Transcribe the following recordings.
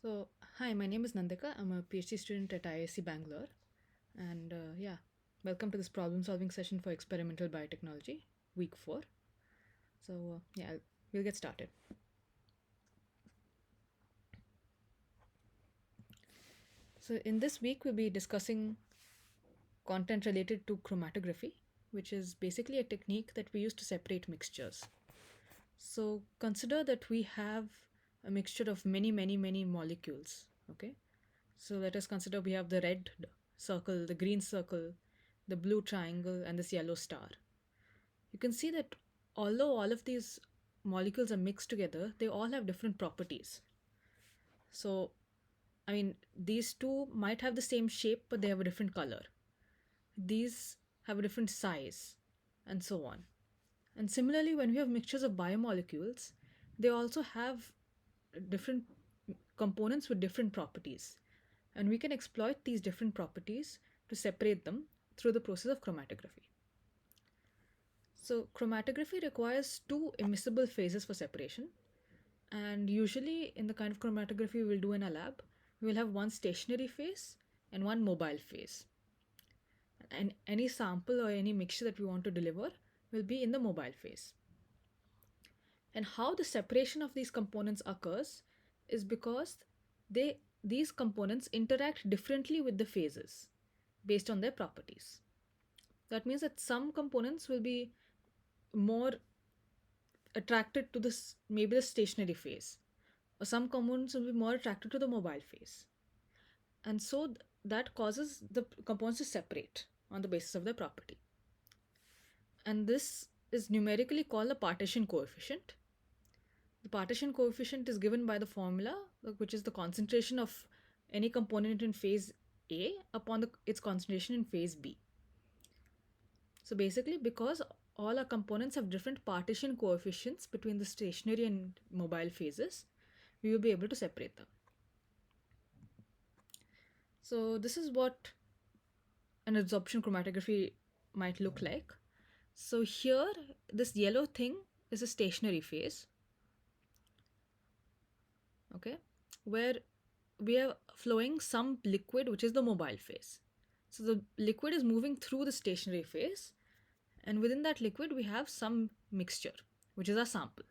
Hi, my name is Nandika. I'm a PhD student at IISc Bangalore. And welcome to this problem solving session for experimental biotechnology, week 4. We'll get started. So, in this week, we'll be discussing content related to chromatography, which is basically a technique that we use to separate mixtures. So, consider that we have a mixture of many molecules. Okay. So let us consider we have the red circle, the green circle, the blue triangle, and this yellow star. You can see that although all of these molecules are mixed together, they all have different properties. So, these two might have the same shape, but they have a different color. These have a different size, and so on. And similarly, when we have mixtures of biomolecules, they also have different components with different properties. And we can exploit these different properties to separate them through the process of chromatography. So, chromatography requires two immiscible phases for separation. And usually, in the kind of chromatography we'll do in a lab, we will have one stationary phase and one mobile phase. And any sample or any mixture that we want to deliver will be in the mobile phase. And how the separation of these components occurs is because these components interact differently with the phases based on their properties. That means that some components will be more attracted to this, maybe the stationary phase, or some components will be more attracted to the mobile phase. And so that causes the components to separate on the basis of their property. And this is numerically called the partition coefficient. The partition coefficient is given by the formula, which is the concentration of any component in phase A upon its concentration in phase B. So basically, because all our components have different partition coefficients between the stationary and mobile phases, we will be able to separate them. So this is what an absorption chromatography might look like. So here, this yellow thing is a stationary phase, okay, where we are flowing some liquid, which is the mobile phase. So the liquid is moving through the stationary phase, and within that liquid we have some mixture, which is our sample.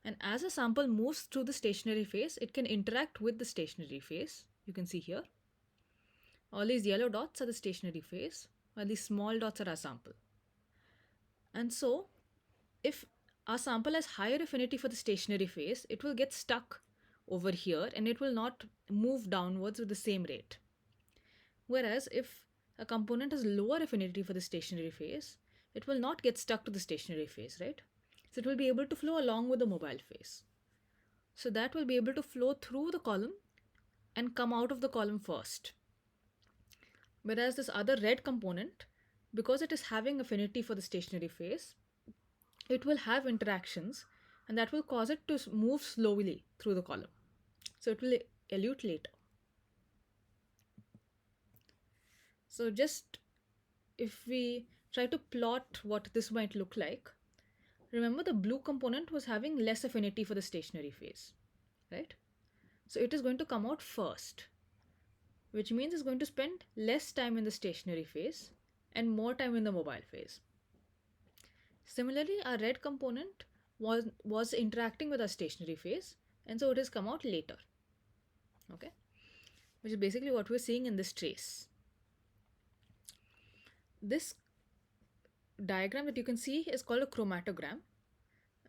And as a sample moves through the stationary phase, it can interact with the stationary phase. You can see here all these yellow dots are the stationary phase, while these small dots are our sample. And so if our sample has higher affinity for the stationary phase, it will get stuck over here and it will not move downwards with the same rate. Whereas if a component has lower affinity for the stationary phase, it will not get stuck to the stationary phase, right? So it will be able to flow along with the mobile phase. So that will be able to flow through the column and come out of the column first. Whereas this other red component, because it is having affinity for the stationary phase, it will have interactions and that will cause it to move slowly through the column. So it will elute later. So just if we try to plot what this might look like, remember the blue component was having less affinity for the stationary phase, right? So it is going to come out first, which means it's going to spend less time in the stationary phase and more time in the mobile phase. Similarly, our red component was interacting with our stationary phase, and so it has come out later, okay? Which is basically what we're seeing in this trace. This diagram that you can see is called a chromatogram,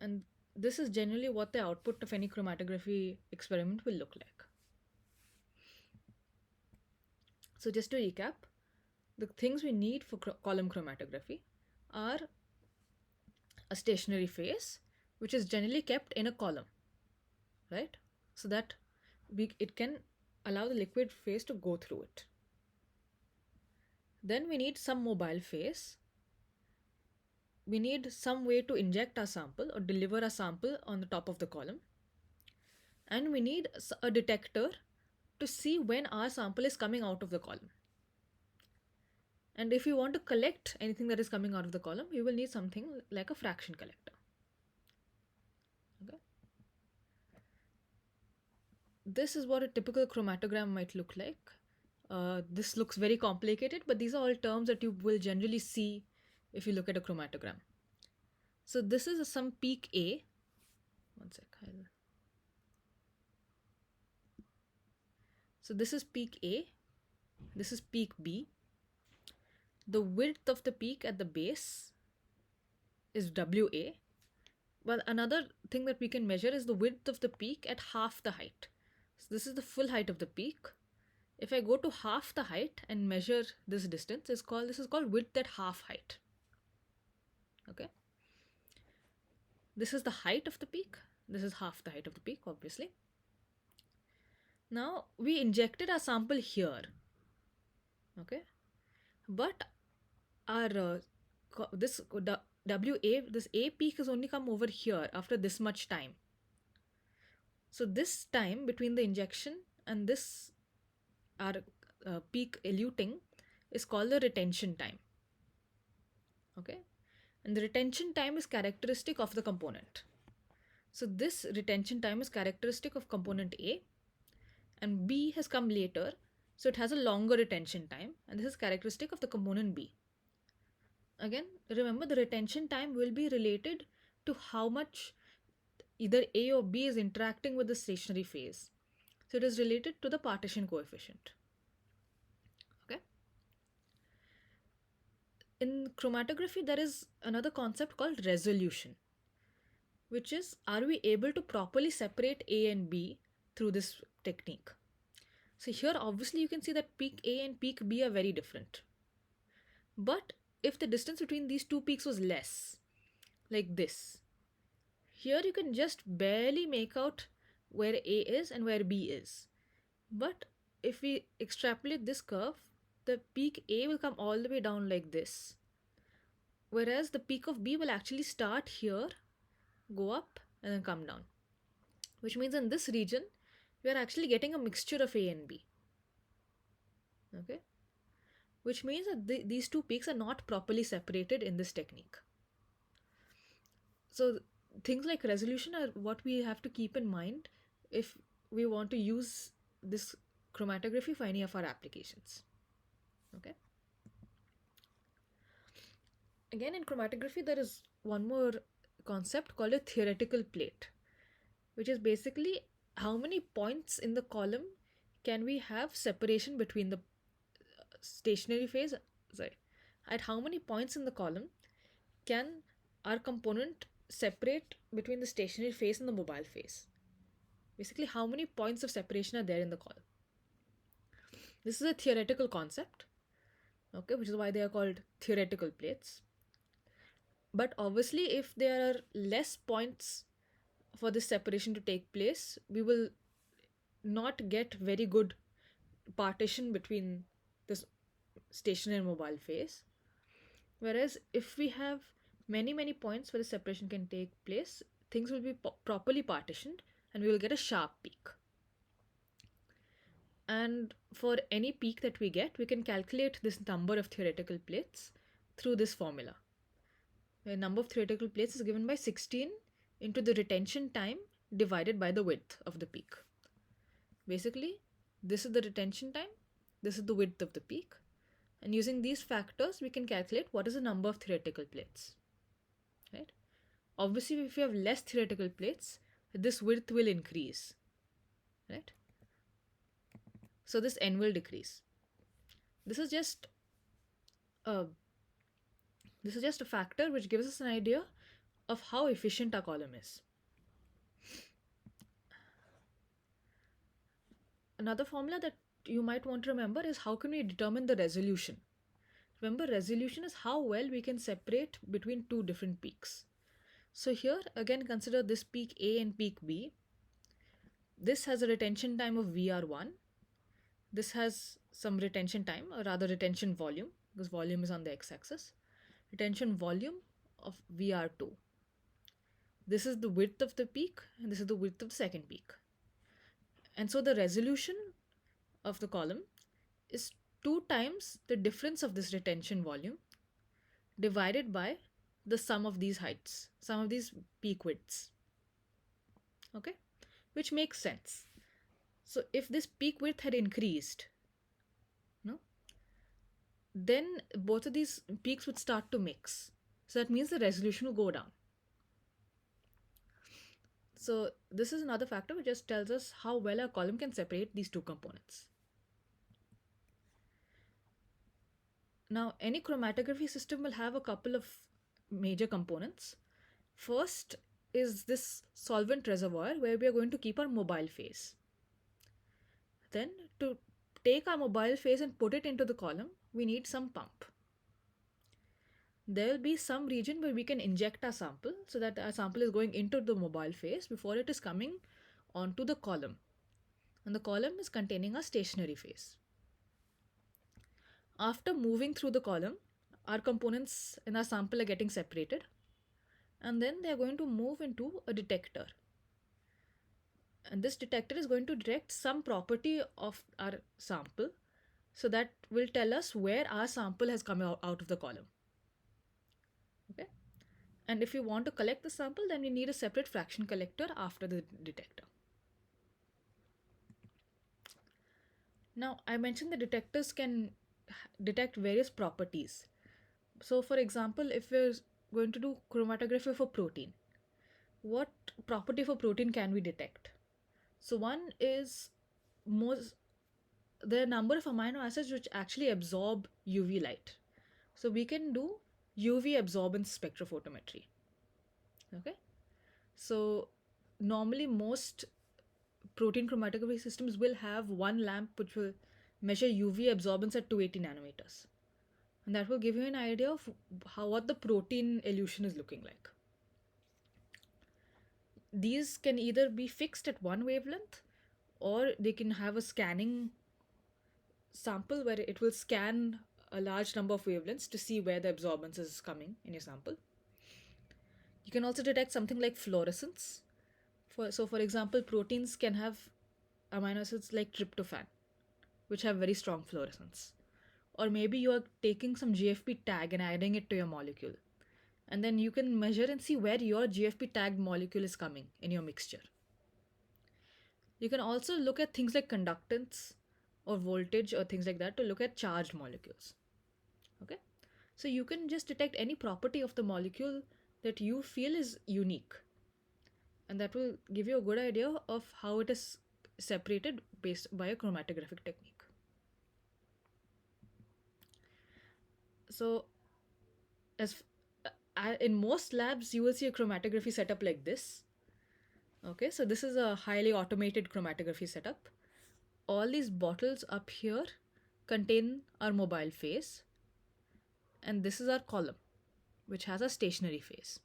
and this is generally what the output of any chromatography experiment will look like. So just to recap, the things we need for column chromatography are a stationary phase, which is generally kept in a column, right? So that it can allow the liquid phase to go through it. Then we need some mobile phase. We need some way to inject our sample or deliver a sample on the top of the column. And we need a detector to see when our sample is coming out of the column. And if you want to collect anything that is coming out of the column, you will need something like a fraction collector. Okay. this is what a typical chromatogram might look like. This looks very complicated, but these are all terms that you will generally see if you look at a chromatogram. So this is some peak A. One sec. So this is peak A. This is peak B. The width of the peak at the base is WA. Well, another thing that we can measure is the width of the peak at half the height. So this is the full height of the peak. If I go to half the height and measure this distance, this is called width at half height. Okay. This is the height of the peak. This is half the height of the peak, obviously. Now we injected our sample here. Okay. But our this WA, this A peak has only come over here after this much time. So this time between the injection and this our peak eluting is called the retention time. Okay, and the retention time is characteristic of the component. So this retention time is characteristic of component A, and B has come later, so it has a longer retention time, and this is characteristic of the component B. Again, remember the retention time will be related to how much either A or B is interacting with the stationary phase. So it is related to the partition coefficient. Okay. In chromatography, there is another concept called resolution, which is, are we able to properly separate A and B through this technique? So here obviously you can see that peak A and peak B are very different. But if the distance between these two peaks was less, like this, here you can just barely make out where A is and where B is. But if we extrapolate this curve, the peak A will come all the way down like this, whereas the peak of B will actually start here, go up, and then come down. Which means in this region, we are actually getting a mixture of A and B. Okay? Which means that these two peaks are not properly separated in this technique. So things like resolution are what we have to keep in mind if we want to use this chromatography for any of our applications. Okay. Again, in chromatography, there is one more concept called a theoretical plate, which is basically how many points in the column can we have separation between the stationary phase, at how many points in the column can our component separate between the stationary phase and the mobile phase. Basically, how many points of separation are there in the column. This is a theoretical concept, okay, which is why they are called theoretical plates. But obviously, if there are less points for this separation to take place, we will not get very good partition between this stationary and mobile phase. Whereas if we have many points where the separation can take place, things will be properly partitioned and we will get a sharp peak. And for any peak that we get, we can calculate this number of theoretical plates through this formula. The number of theoretical plates is given by 16 into the retention time divided by the width of the peak. Basically, this is the retention time, this is the width of the peak, and using these factors, we can calculate what is the number of theoretical plates. Right? Obviously, if you have less theoretical plates, this width will increase. Right? So this n will decrease. This is just a factor which gives us an idea of how efficient our column is. Another formula that you might want to remember is how can we determine the resolution. Remember, resolution is how well we can separate between two different peaks. So here again consider this peak A and peak B. This has a retention time of VR1. This has some retention time, or rather retention volume, because volume is on the x-axis. Retention volume of VR2. This is the width of the peak and this is the width of the second peak. And so the resolution of the column is 2 times the difference of this retention volume divided by the sum of these heights, sum of these peak widths. Okay? Which makes sense. So if this peak width had increased, no, then both of these peaks would start to mix. So that means the resolution will go down. So this is another factor which just tells us how well a column can separate these two components. Now, any chromatography system will have a couple of major components. First is this solvent reservoir where we are going to keep our mobile phase. Then, to take our mobile phase and put it into the column, we need some pump. There will be some region where we can inject our sample so that our sample is going into the mobile phase before it is coming onto the column. And the column is containing a stationary phase. After moving through the column, our components in our sample are getting separated, and then they are going to move into a detector. And this detector is going to detect some property of our sample, so that will tell us where our sample has come out of the column. Okay? And if you want to collect the sample, then we need a separate fraction collector after the detector. Now, I mentioned the detectors can detect various properties. So, for example, if we're going to do chromatography for protein, what property for protein can we detect? So, one is most there are a number of amino acids which actually absorb UV light. So, we can do UV absorbance spectrophotometry. Okay, so normally most protein chromatography systems will have one lamp which will measure UV absorbance at 280 nanometers. And that will give you an idea of what the protein elution is looking like. These can either be fixed at one wavelength, or they can have a scanning sample where it will scan a large number of wavelengths to see where the absorbance is coming in your sample. You can also detect something like fluorescence. For example, proteins can have amino acids like tryptophan, which have very strong fluorescence. Or maybe you are taking some GFP tag and adding it to your molecule. And then you can measure and see where your GFP tagged molecule is coming in your mixture. You can also look at things like conductance or voltage or things like that to look at charged molecules. Okay? So you can just detect any property of the molecule that you feel is unique. And that will give you a good idea of how it is separated based by a chromatographic technique. So, as in most labs, you will see a chromatography setup like this. Okay, so this is a highly automated chromatography setup. All these bottles up here contain our mobile phase, and this is our column, which has a stationary phase.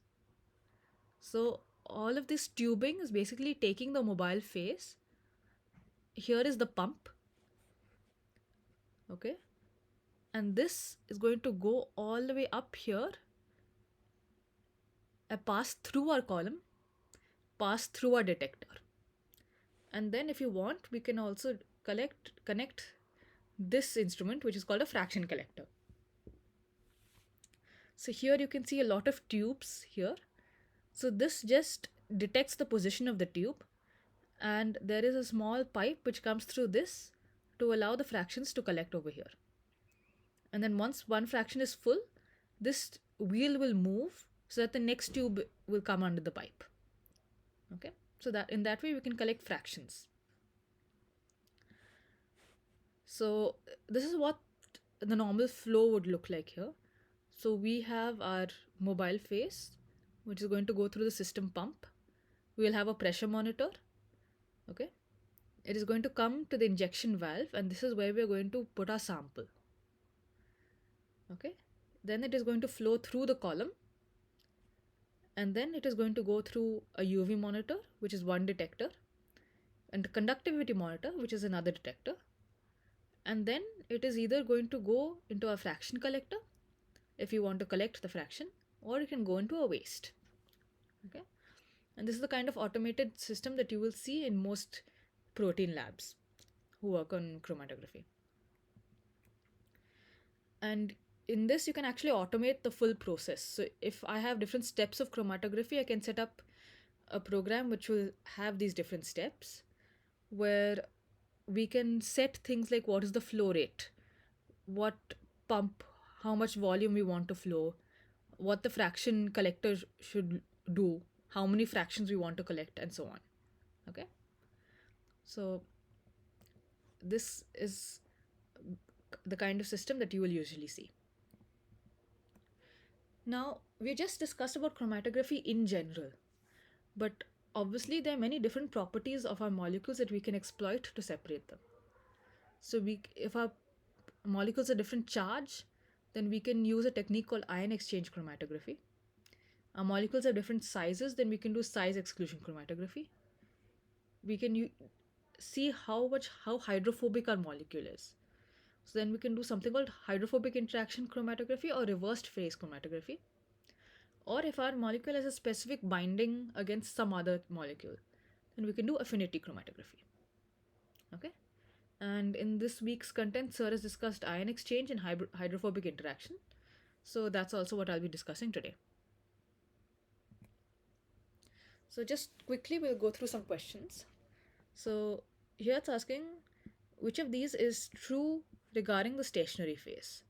So all of this tubing is basically taking the mobile phase. Here is the pump. Okay, and this is going to go all the way up here, pass through our column, pass through our detector. And then if you want, we can also connect this instrument, which is called a fraction collector. So here you can see a lot of tubes here. So this just detects the position of the tube, and there is a small pipe which comes through this to allow the fractions to collect over here. And then once one fraction is full, this wheel will move so that the next tube will come under the pipe. Okay, so that in that way we can collect fractions. So this is what the normal flow would look like here. So we have our mobile phase, which is going to go through the system pump. We will have a pressure monitor. Okay, it is going to come to the injection valve, and this is where we are going to put our sample. Okay, then it is going to flow through the column, and then it is going to go through a UV monitor, which is one detector, and a conductivity monitor, which is another detector. And then it is either going to go into a fraction collector if you want to collect the fraction, or it can go into a waste. Okay, and this is the kind of automated system that you will see in most protein labs who work on chromatography. And in this, you can actually automate the full process. So if I have different steps of chromatography, I can set up a program which will have these different steps, where we can set things like what is the flow rate, what pump, how much volume we want to flow, what the fraction collector should do, how many fractions we want to collect, and so on. Okay, so this is the kind of system that you will usually see. Now, we just discussed about chromatography in general, but obviously there are many different properties of our molecules that we can exploit to separate them. So if our molecules are different charge, then we can use a technique called ion exchange chromatography. Our molecules have different sizes, then we can do size exclusion chromatography. We can see how hydrophobic our molecule is. So then we can do something called hydrophobic interaction chromatography or reversed phase chromatography. Or if our molecule has a specific binding against some other molecule, then we can do affinity chromatography. Okay? And in this week's content, Sir has discussed ion exchange and hydrophobic interaction. So that's also what I'll be discussing today. So just quickly, we'll go through some questions. So here it's asking, which of these is true regarding the stationary phase?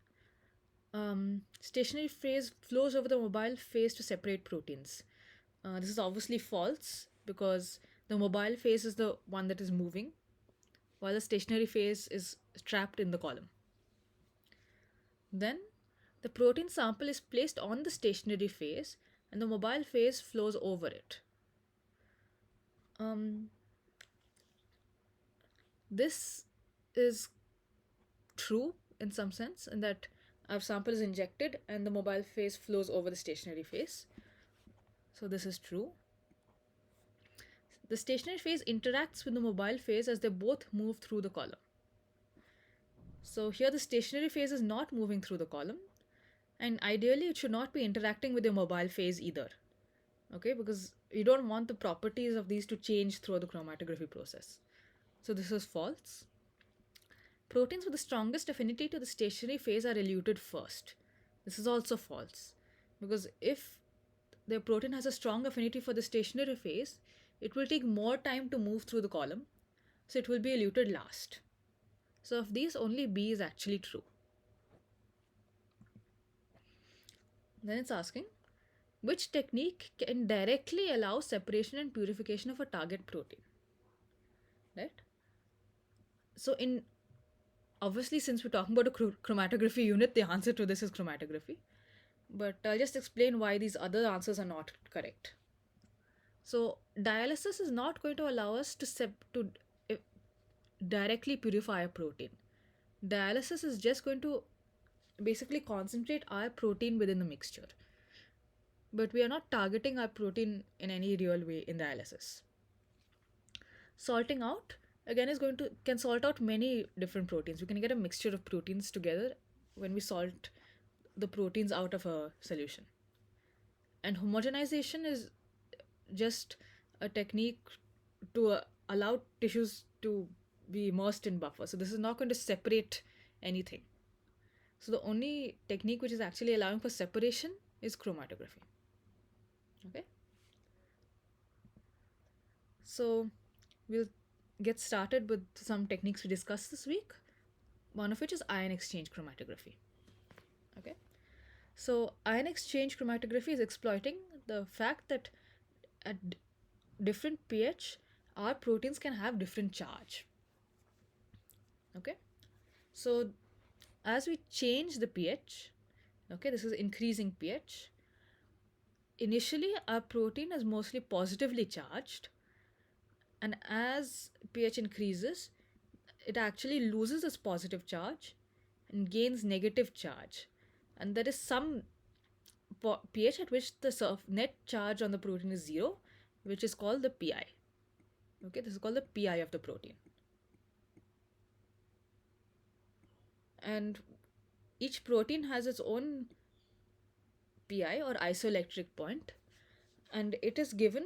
Stationary phase flows over the mobile phase to separate proteins. This is obviously false because the mobile phase is the one that is moving, while the stationary phase is trapped in the column. Then, the protein sample is placed on the stationary phase and the mobile phase flows over it. This is true in some sense, in that our sample is injected and the mobile phase flows over the stationary phase. So this is true. The stationary phase interacts with the mobile phase as they both move through the column. So here the stationary phase is not moving through the column, and ideally it should not be interacting with the mobile phase either. Okay, because you don't want the properties of these to change through the chromatography process. So this is false. Proteins with the strongest affinity to the stationary phase are eluted first. This is also false, because if the protein has a strong affinity for the stationary phase, it will take more time to move through the column, so it will be eluted last. So of these, only B is actually true. Then it's asking, which technique can directly allow separation and purification of a target protein? Right? So obviously, since we're talking about a chromatography unit, the answer to this is chromatography. But I'll just explain why these other answers are not correct. So dialysis is not going to allow us to directly purify a protein. Dialysis is just going to basically concentrate our protein within the mixture. But we are not targeting our protein in any real way in dialysis. Salting out again can salt out many different proteins. We can get a mixture of proteins together when we salt the proteins out of a solution. And homogenization is just a technique to allow tissues to be immersed in buffer. So this is not going to separate anything. So the only technique which is actually allowing for separation is chromatography. Okay. So we'll get started with some techniques we discussed this week, one of which is ion exchange chromatography. Okay. So ion exchange chromatography is exploiting the fact that at different pH, our proteins can have different charge. Okay. So as we change the pH, okay, this is increasing pH. Initially, our protein is mostly positively charged, and as pH increases, it actually loses its positive charge and gains negative charge. And there is some pH at which the net charge on the protein is 0, which is called the pi. Okay, this is called the pi of the protein. And each protein has its own pi or isoelectric point, and it is given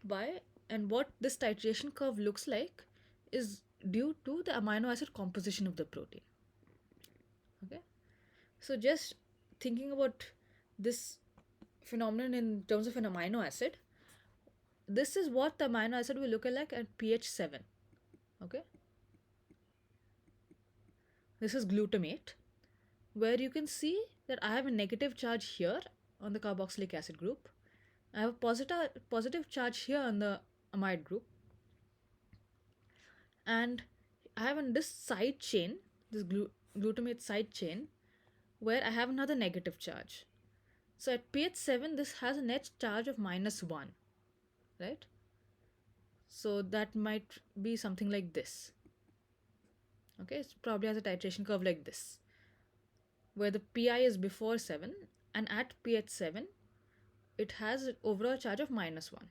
by, and what this titration curve looks like is due to the amino acid composition of the protein. Okay, so just thinking about this phenomenon in terms of an amino acid, this is what the amino acid will look like at pH 7. Okay, This is glutamate, where you can see that I have a negative charge here on the carboxylic acid group. I have a positive charge here on the amide group, and I have on this side chain, this glutamate side chain, where I have another negative charge. So at pH 7, this has a net charge of -1, right? So that might be something like this. Okay, it probably has a titration curve like this, where the pi is before 7, and at pH 7, it has an overall charge of -1.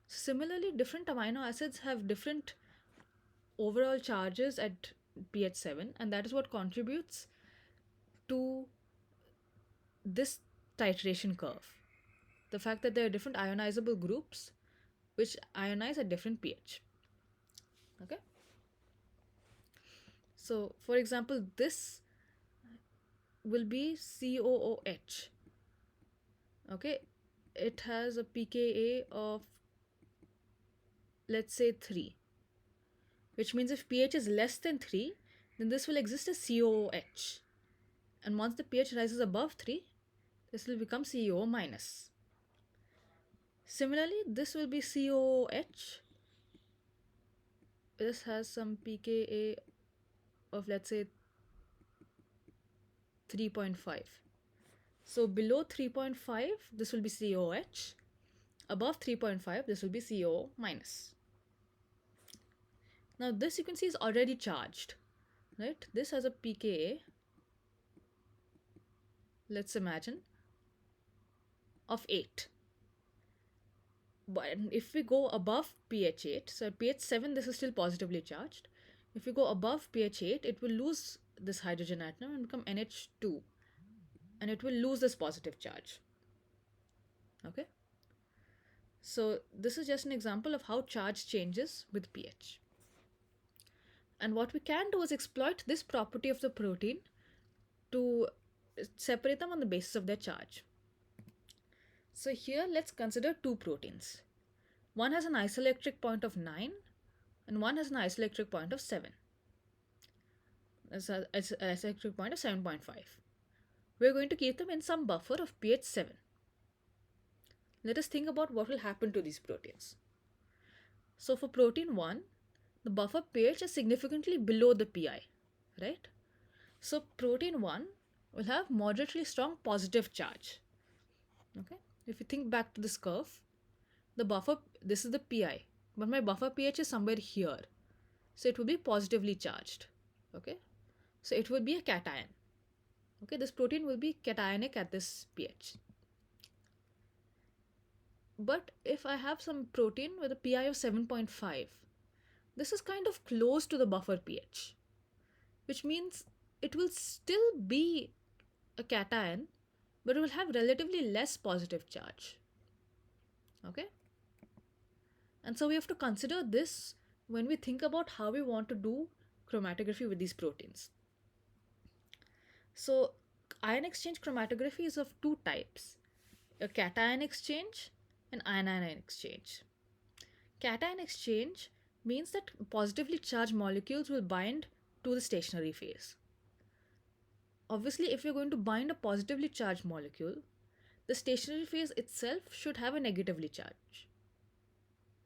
Similarly, different amino acids have different overall charges at pH 7, and that is what contributes to this titration curve. The fact that there are different ionizable groups which ionize at different pH. Okay? So, for example, this will be COOH. Okay? It has a pKa of, let's say, 3, which means if pH is less than 3, then this will exist as COOH. And once the pH rises above 3, this will become COO minus. Similarly, this will be COOH. This has some pKa of, let's say, 3.5. So below 3.5, this will be COH. Above 3.5, this will be COO minus. Now this you can see is already charged, right? This has a pKa, let's imagine, of 8. But if we go above pH 8, so at pH 7 this is still positively charged. If we go above pH 8, it will lose this hydrogen atom and become NH2, and it will lose this positive charge. Okay? So this is just an example of how charge changes with pH. And what we can do is exploit this property of the protein to separate them on the basis of their charge. So here let's consider two proteins. One has an isoelectric point of 9 and one has an isoelectric point of 7. It's an isoelectric point of 7.5. We're going to keep them in some buffer of pH 7. Let us think about what will happen to these proteins. So for protein 1, the buffer pH is significantly below the pi, right? So protein 1 will have moderately strong positive charge. Okay? If you think back to this curve, the buffer, this is the pi, but my buffer pH is somewhere here. So it will be positively charged. Okay? So it will be a cation. Okay, this protein will be cationic at this pH. But if I have some protein with a pi of 7.5, this is kind of close to the buffer pH, which means it will still be a cation, but it will have relatively less positive charge. Okay? And so we have to consider this when we think about how we want to do chromatography with these proteins. So ion exchange chromatography is of two types: a cation exchange and anion exchange. Cation exchange means that positively charged molecules will bind to the stationary phase. Obviously, if you're going to bind a positively charged molecule, the stationary phase itself should have a negatively charged,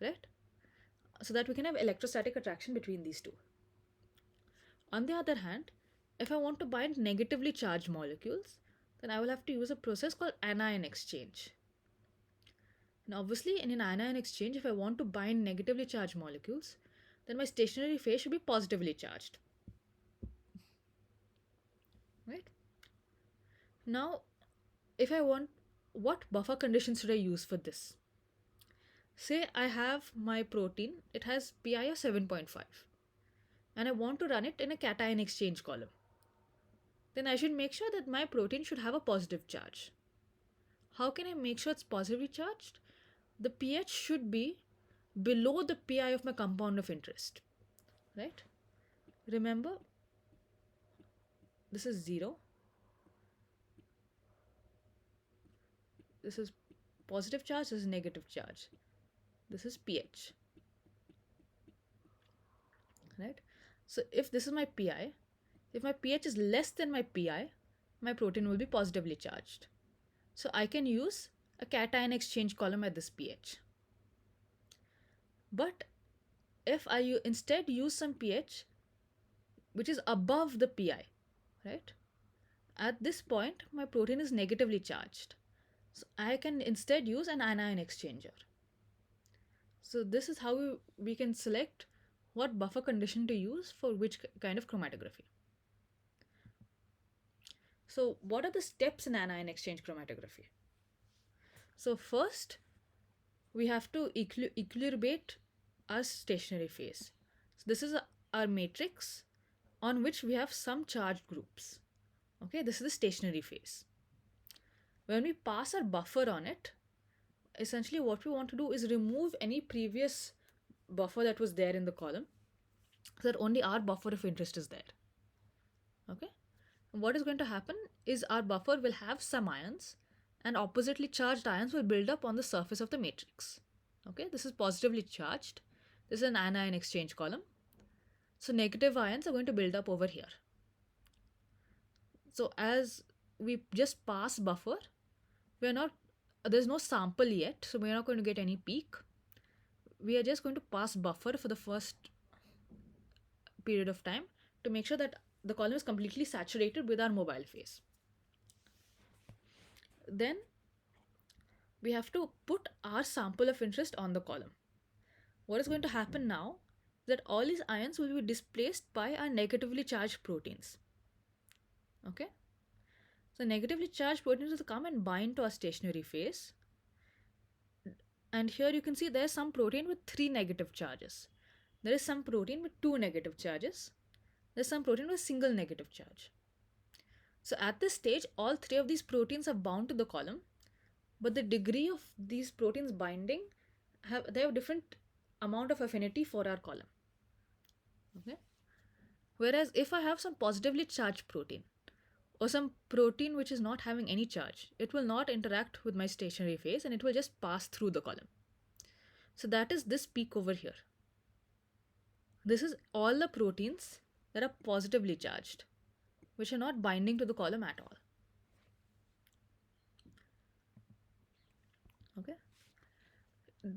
right? So that we can have electrostatic attraction between these two. On the other hand, if I want to bind negatively charged molecules, then I will have to use a process called anion exchange. And obviously, in an anion exchange, if I want to bind negatively charged molecules, then my stationary phase should be positively charged. Right? Now, if I want, what buffer conditions should I use for this? Say I have my protein, it has pi of 7.5, and I want to run it in a cation exchange column. Then I should make sure that my protein should have a positive charge. How can I make sure it's positively charged? The pH should be below the pi of my compound of interest, right? Remember, this is 0. This is positive charge, this is negative charge. This is pH, right? So if this is my pi, If my pH is less than my pi, my protein will be positively charged. So I can use a cation exchange column at this pH. But if I instead use some pH which is above the pi, right? At this point, my protein is negatively charged. So I can instead use an anion exchanger. So this is how we can select what buffer condition to use for which kind of chromatography. So what are the steps in anion exchange chromatography? So first, we have to equilibrate our stationary phase. So this is our matrix on which we have some charged groups. Okay, this is the stationary phase. When we pass our buffer on it, essentially what we want to do is remove any previous buffer that was there in the column so that only our buffer of interest is there. Okay, and what is going to happen is our buffer will have some ions and oppositely charged ions will build up on the surface of the matrix. Okay, this is positively charged. This is an anion exchange column. So negative ions are going to build up over here. So as we just pass buffer, we are not, there's no sample yet, so we're not going to get any peak. We are just going to pass buffer for the first period of time to make sure that the column is completely saturated with our mobile phase. Then we have to put our sample of interest on the column. What is going to happen now is that all these ions will be displaced by our negatively charged proteins. Okay? So negatively charged proteins will come and bind to our stationary phase. And here you can see there's some protein with 3 negative charges. There is some protein with 2 negative charges. There's some protein with single negative charge. So at this stage, all 3 of these proteins are bound to the column, but the degree of these proteins binding they have different amount of affinity for our column. Okay? Whereas if I have some positively charged protein or some protein which is not having any charge, it will not interact with my stationary phase and it will just pass through the column. So that is this peak over here. This is all the proteins that are positively charged, which are not binding to the column at all. Okay.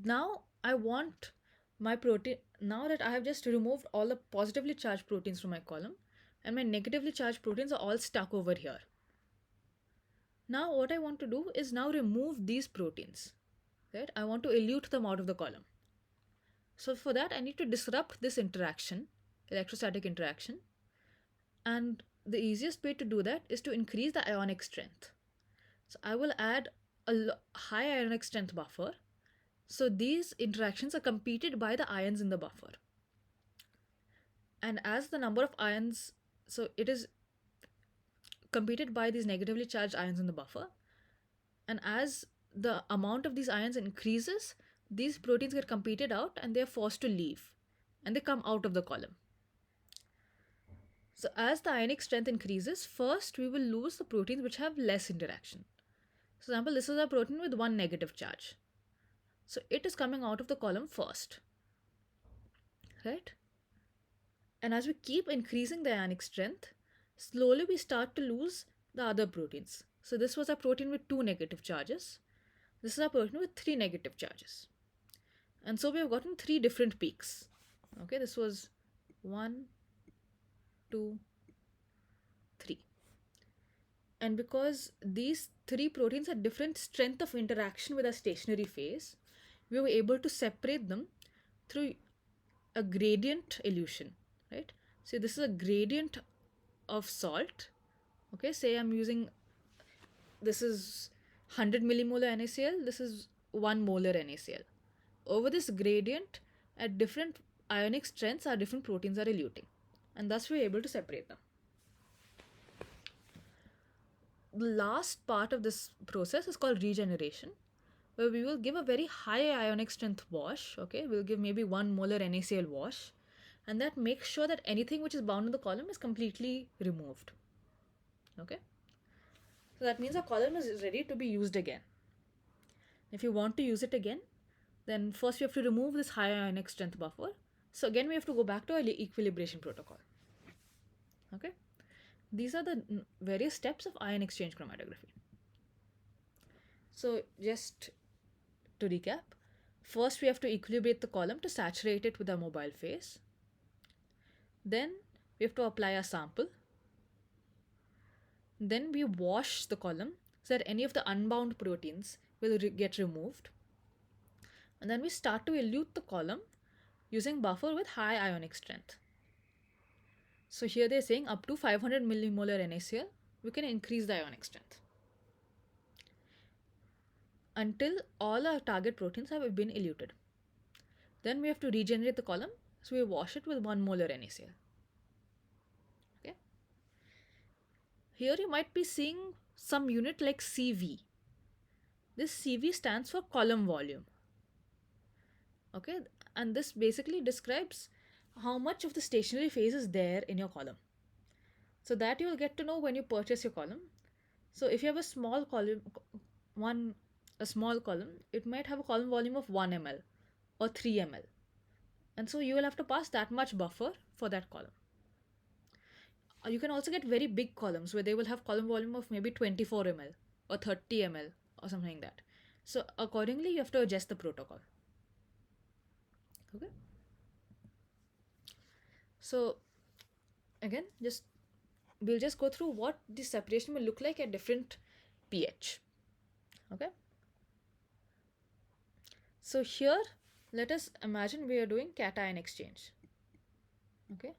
Now I want my protein, now that I have just removed all the positively charged proteins from my column and my negatively charged proteins are all stuck over here. Now what I want to do is now remove these proteins. Right? I want to elute them out of the column. So for that I need to disrupt this interaction, electrostatic interaction. And the easiest way to do that is to increase the ionic strength. So I will add a high ionic strength buffer. So these interactions are competed by the ions in the buffer. And as the number of ions, so it is competed by these negatively charged ions in the buffer. And as the amount of these ions increases, these proteins get competed out and they are forced to leave. And they come out of the column. So as the ionic strength increases, first we will lose the proteins which have less interaction. For example, this is a protein with 1 negative charge. So it is coming out of the column first. Right? And as we keep increasing the ionic strength, slowly we start to lose the other proteins. So this was a protein with 2 negative charges. This is a protein with 3 negative charges. And so we have gotten 3 different peaks. Okay, this was 1, 2, 3. And because these 3 proteins had different strength of interaction with a stationary phase, we were able to separate them through a gradient elution, right? So this is a gradient of salt. Okay, say I'm using, this is 100 millimolar NaCl, this is 1 molar NaCl. Over this gradient, at different ionic strengths, our different proteins are eluting. And thus we're able to separate them. The last part of this process is called regeneration, where we will give a very high ionic strength wash. Okay, we'll give maybe 1 molar NaCl wash, and that makes sure that anything which is bound in the column is completely removed. Okay, so that means our column is ready to be used again. If you want to use it again, then first we have to remove this high ionic strength buffer. So again we have to go back to our equilibration protocol. Okay, These are the various steps of ion exchange chromatography. So just to recap, first we have to equilibrate the column to saturate it with our mobile phase. Then we have to apply a sample. Then we wash the column so that any of the unbound proteins will get removed. And then we start to elute the column using buffer with high ionic strength. So here they're saying up to 500 millimolar NaCl, we can increase the ionic strength until all our target proteins have been eluted. Then we have to regenerate the column, so we wash it with 1 molar NaCl. Okay. Here you might be seeing some unit like CV. This CV stands for column volume. Okay, and this basically describes how much of the stationary phase is there in your column. So that you will get to know when you purchase your column. So if you have a small column, it might have a column volume of 1 ml or 3 ml. And so you will have to pass that much buffer for that column. You can also get very big columns where they will have column volume of maybe 24 ml or 30 ml or something like that. So accordingly, you have to adjust the protocol. Okay. So again, we'll just go through what the separation will look like at different pH. Okay. So here, let us imagine we are doing cation exchange. Okay.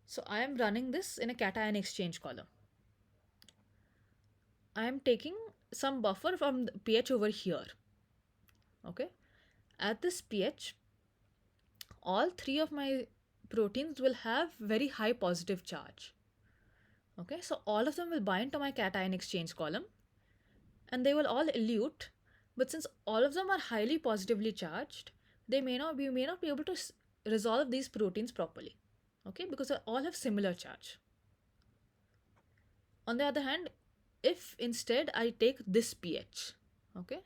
So I am running this in a cation exchange column. I am taking some buffer from the pH over here. Okay. At this pH, all three of my proteins will have very high positive charge. Okay, so all of them will bind to my cation exchange column and they will all elute, but since all of them are highly positively charged, we may not be able to resolve these proteins properly. Okay, because they all have similar charge. On the other hand, if instead I take this pH, okay,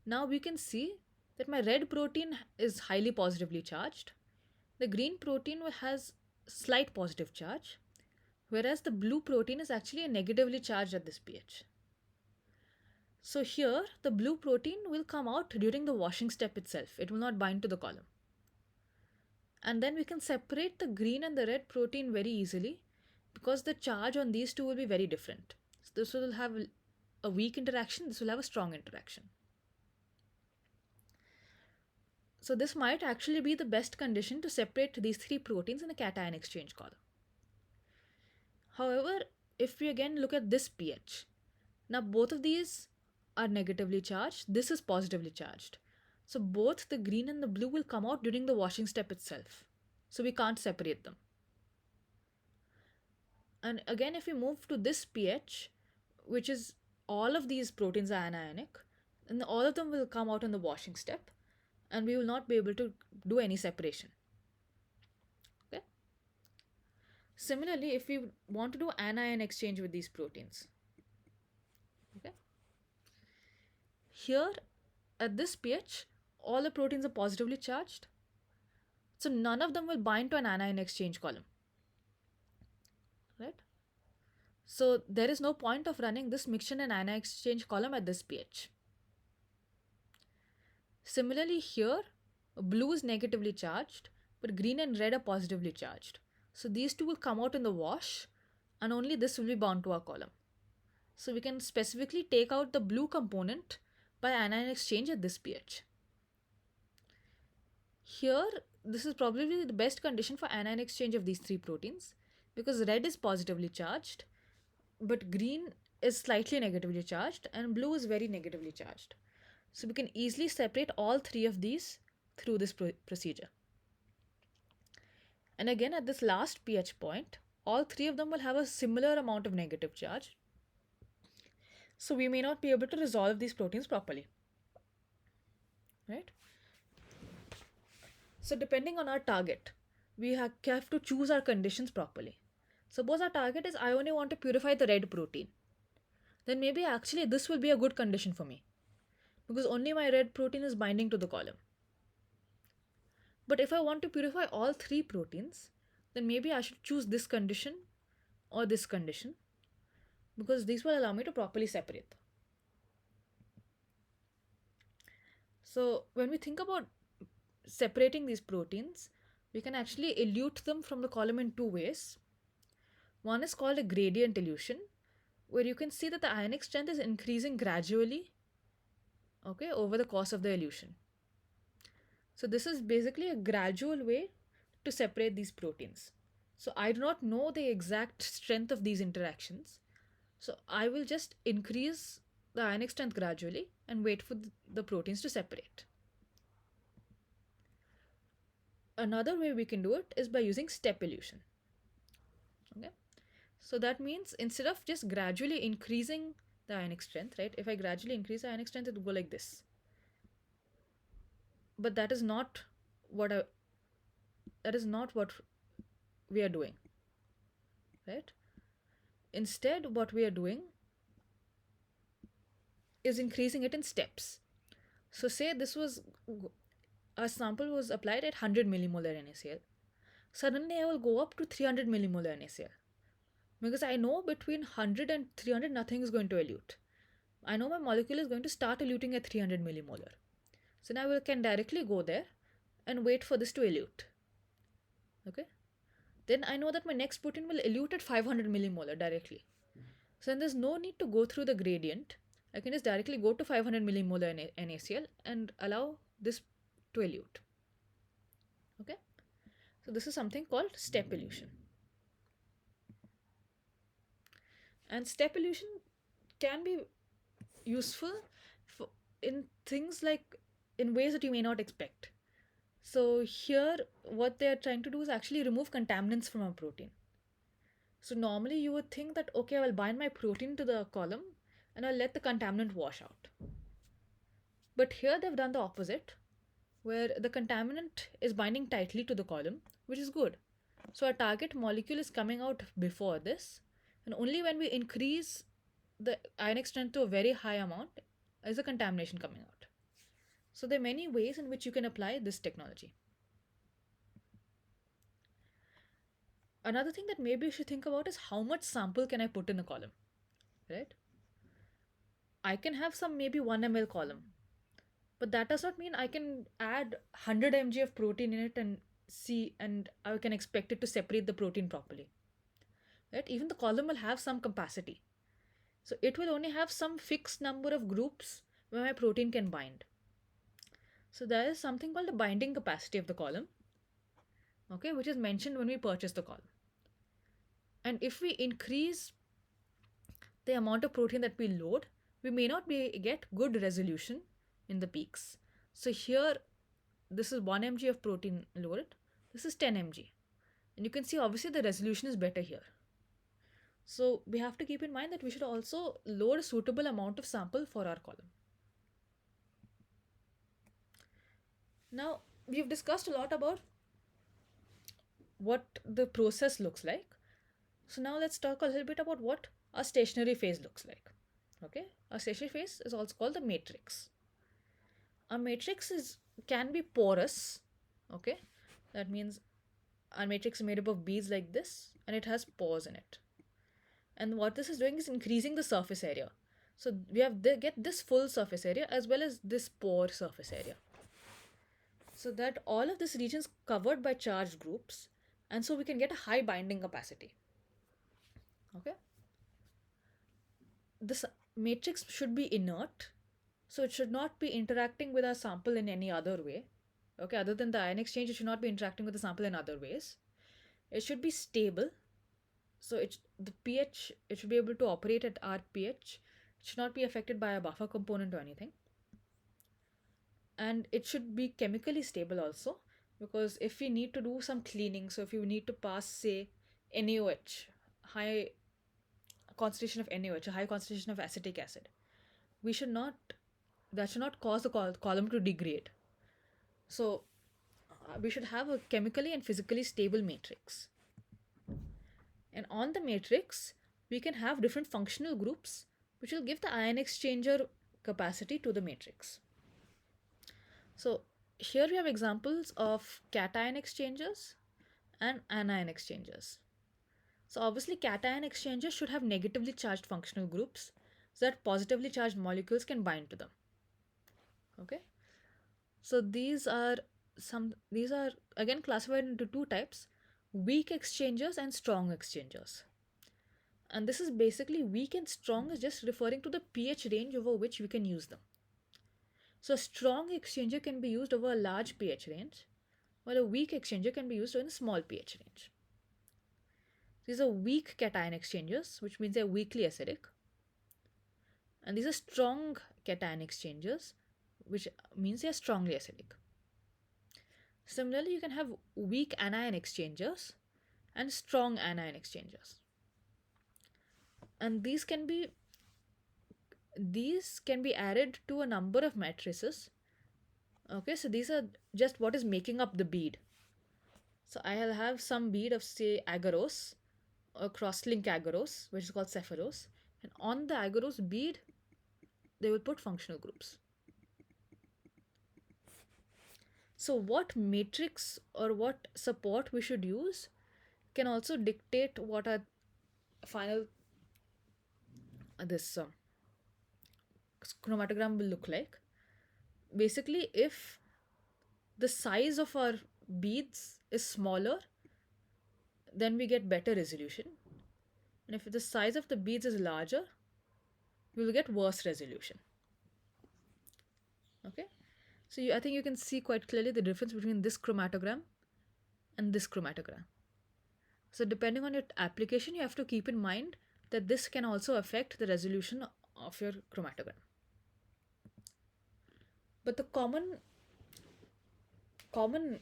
now we can see that my red protein is highly positively charged, the green protein has slight positive charge, whereas the blue protein is actually negatively charged at this pH. So here the blue protein will come out during the washing step itself. It will not bind to the column. And then we can separate the green and the red protein very easily because the charge on these two will be very different. So this will have a weak interaction, this will have a strong interaction. So this might actually be the best condition to separate these three proteins in a cation exchange column. However, if we again look at this pH, now both of these are negatively charged, this is positively charged. So both the green and the blue will come out during the washing step itself. So we can't separate them. And again, if we move to this pH, which is all of these proteins are anionic, and all of them will come out in the washing step, and we will not be able to do any separation. Okay. Similarly, if we want to do anion exchange with these proteins, okay, here at this pH, all the proteins are positively charged, so none of them will bind to an anion exchange column, right? So there is no point of running this mixture in an anion exchange column at this pH. Similarly here, blue is negatively charged, but green and red are positively charged. So these two will come out in the wash, and only this will be bound to our column. So we can specifically take out the blue component by anion exchange at this pH. Here, this is probably the best condition for anion exchange of these three proteins because red is positively charged, but green is slightly negatively charged, and blue is very negatively charged. So we can easily separate all three of these through this procedure. And again, at this last pH point, all three of them will have a similar amount of negative charge. So we may not be able to resolve these proteins properly. Right? So depending on our target, we have to choose our conditions properly. Suppose our target is I only want to purify the red protein. Then maybe actually this will be a good condition for me because only my red protein is binding to the column. But if I want to purify all three proteins, then maybe I should choose this condition or this condition, because these will allow me to properly separate them. So when we think about separating these proteins, we can actually elute them from the column in two ways. One is called a gradient elution, where you can see that the ionic strength is increasing gradually, okay, over the course of the elution. So this is basically a gradual way to separate these proteins. So I do not know the exact strength of these interactions. So I will just increase the ionic strength gradually and wait for the proteins to separate. Another way we can do it is by using step elution. Okay, so that means instead of just gradually increasing the ionic strength, right? If I gradually increase the ionic strength, it will go like this. But that is not what we are doing, right? Instead, what we are doing is increasing it in steps. So say this was a sample was applied at 100 millimolar NaCl. Suddenly I will go up to 300 millimolar NaCl, because I know between 100 and 300 nothing is going to elute. I know my molecule is going to start eluting at 300 millimolar. So now I can directly go there and wait for this to elute. Okay. Then I know that my next protein will elute at 500 millimolar directly. So then there's no need to go through the gradient. I can just directly go to 500 millimolar NaCl and allow this to elute. Okay. So this is something called step elution. And step elution can be useful in things like in ways that you may not expect. So here what they are trying to do is actually remove contaminants from a protein. So normally you would think that, okay, I will bind my protein to the column and I'll let the contaminant wash out. But here they've done the opposite, where the contaminant is binding tightly to the column, which is good. So our target molecule is coming out before this, and only when we increase the ionic strength to a very high amount is the contamination coming out. So there are many ways in which you can apply this technology. Another thing that maybe you should think about is how much sample can I put in a column, right? I can have some maybe 1 ml column, but that does not mean I can add 100 mg of protein in it and I can expect it to separate the protein properly. Right? Even the column will have some capacity. So it will only have some fixed number of groups where my protein can bind. So there is something called the binding capacity of the column, okay, which is mentioned when we purchase the column. And if we increase the amount of protein that we load, we may not get good resolution in the peaks. So here, this is 1 mg of protein loaded. This is 10 mg. And you can see obviously the resolution is better here. So we have to keep in mind that we should also load a suitable amount of sample for our column. Now, we've discussed a lot about what the process looks like. So now let's talk a little bit about what a stationary phase looks like. Okay, a stationary phase is also called the matrix. A matrix can be porous. Okay, that means our matrix is made up of beads like this, and it has pores in it. And what this is doing is increasing the surface area. So we get this full surface area as well as this pore surface area. So that all of this region is covered by charged groups, and so we can get a high binding capacity. Okay. This matrix should be inert, so it should not be interacting with our sample in any other way. Okay, other than the ion exchange, it should not be interacting with the sample in other ways. It should be stable. So the pH, it should be able to operate at our pH. It should not be affected by a buffer component or anything. And it should be chemically stable also, because if we need to do some cleaning, so if you need to pass, say, NaOH, high concentration of NaOH, a high concentration of acetic acid, that should not cause the column to degrade. So we should have a chemically and physically stable matrix. And on the matrix, we can have different functional groups which will give the ion exchanger capacity to the matrix. So here we have examples of cation exchangers and anion exchanges. So obviously cation exchanges should have negatively charged functional groups so that positively charged molecules can bind to them. Okay? So these are again classified into two types: weak exchangers and strong exchangers. And this is basically weak and strong is just referring to the pH range over which we can use them. So a strong exchanger can be used over a large pH range, while a weak exchanger can be used in a small pH range. These are weak cation exchangers, which means they're weakly acidic. And these are strong cation exchangers, which means they're strongly acidic. Similarly, you can have weak anion exchangers and strong anion exchangers. And these can be added to a number of matrices. Okay, so these are just what is making up the bead. So I'll have some bead of say agarose or cross-link agarose, which is called cephalose, and on the agarose bead they will put functional groups. So what matrix or what support we should use can also dictate what our final this chromatogram will look like. Basically, if the size of our beads is smaller, then we get better resolution. And if the size of the beads is larger, we will get worse resolution. Okay? So I think you can see quite clearly the difference between this chromatogram and this chromatogram. So depending on your application, you have to keep in mind that this can also affect the resolution of your chromatogram. But the common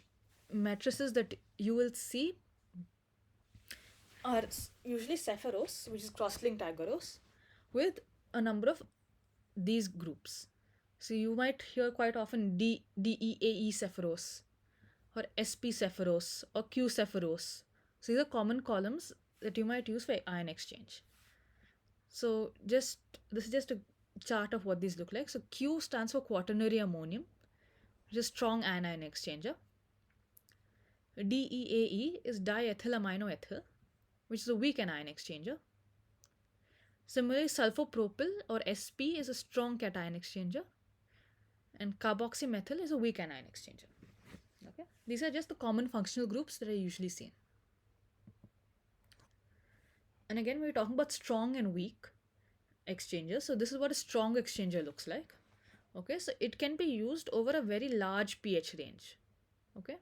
matrices that you will see are usually cephalose, which is cross-linked agarose, with a number of these groups. So you might hear quite often DEAE cephalose or SP cephalose or Q cephalose. So these are common columns that you might use for ion exchange. So this is just a chart of what these look like. So Q stands for quaternary ammonium, which is strong anion exchanger. DEAE is diethylaminoethyl, which is a weak anion exchanger. Similarly, sulfopropyl or SP is a strong cation exchanger, and carboxymethyl is a weak anion exchanger. Okay, these are just the common functional groups that are usually seen. And again, we're talking about strong and weak exchangers. So this is what a strong exchanger looks like. Okay, so it can be used over a very large pH range. Okay,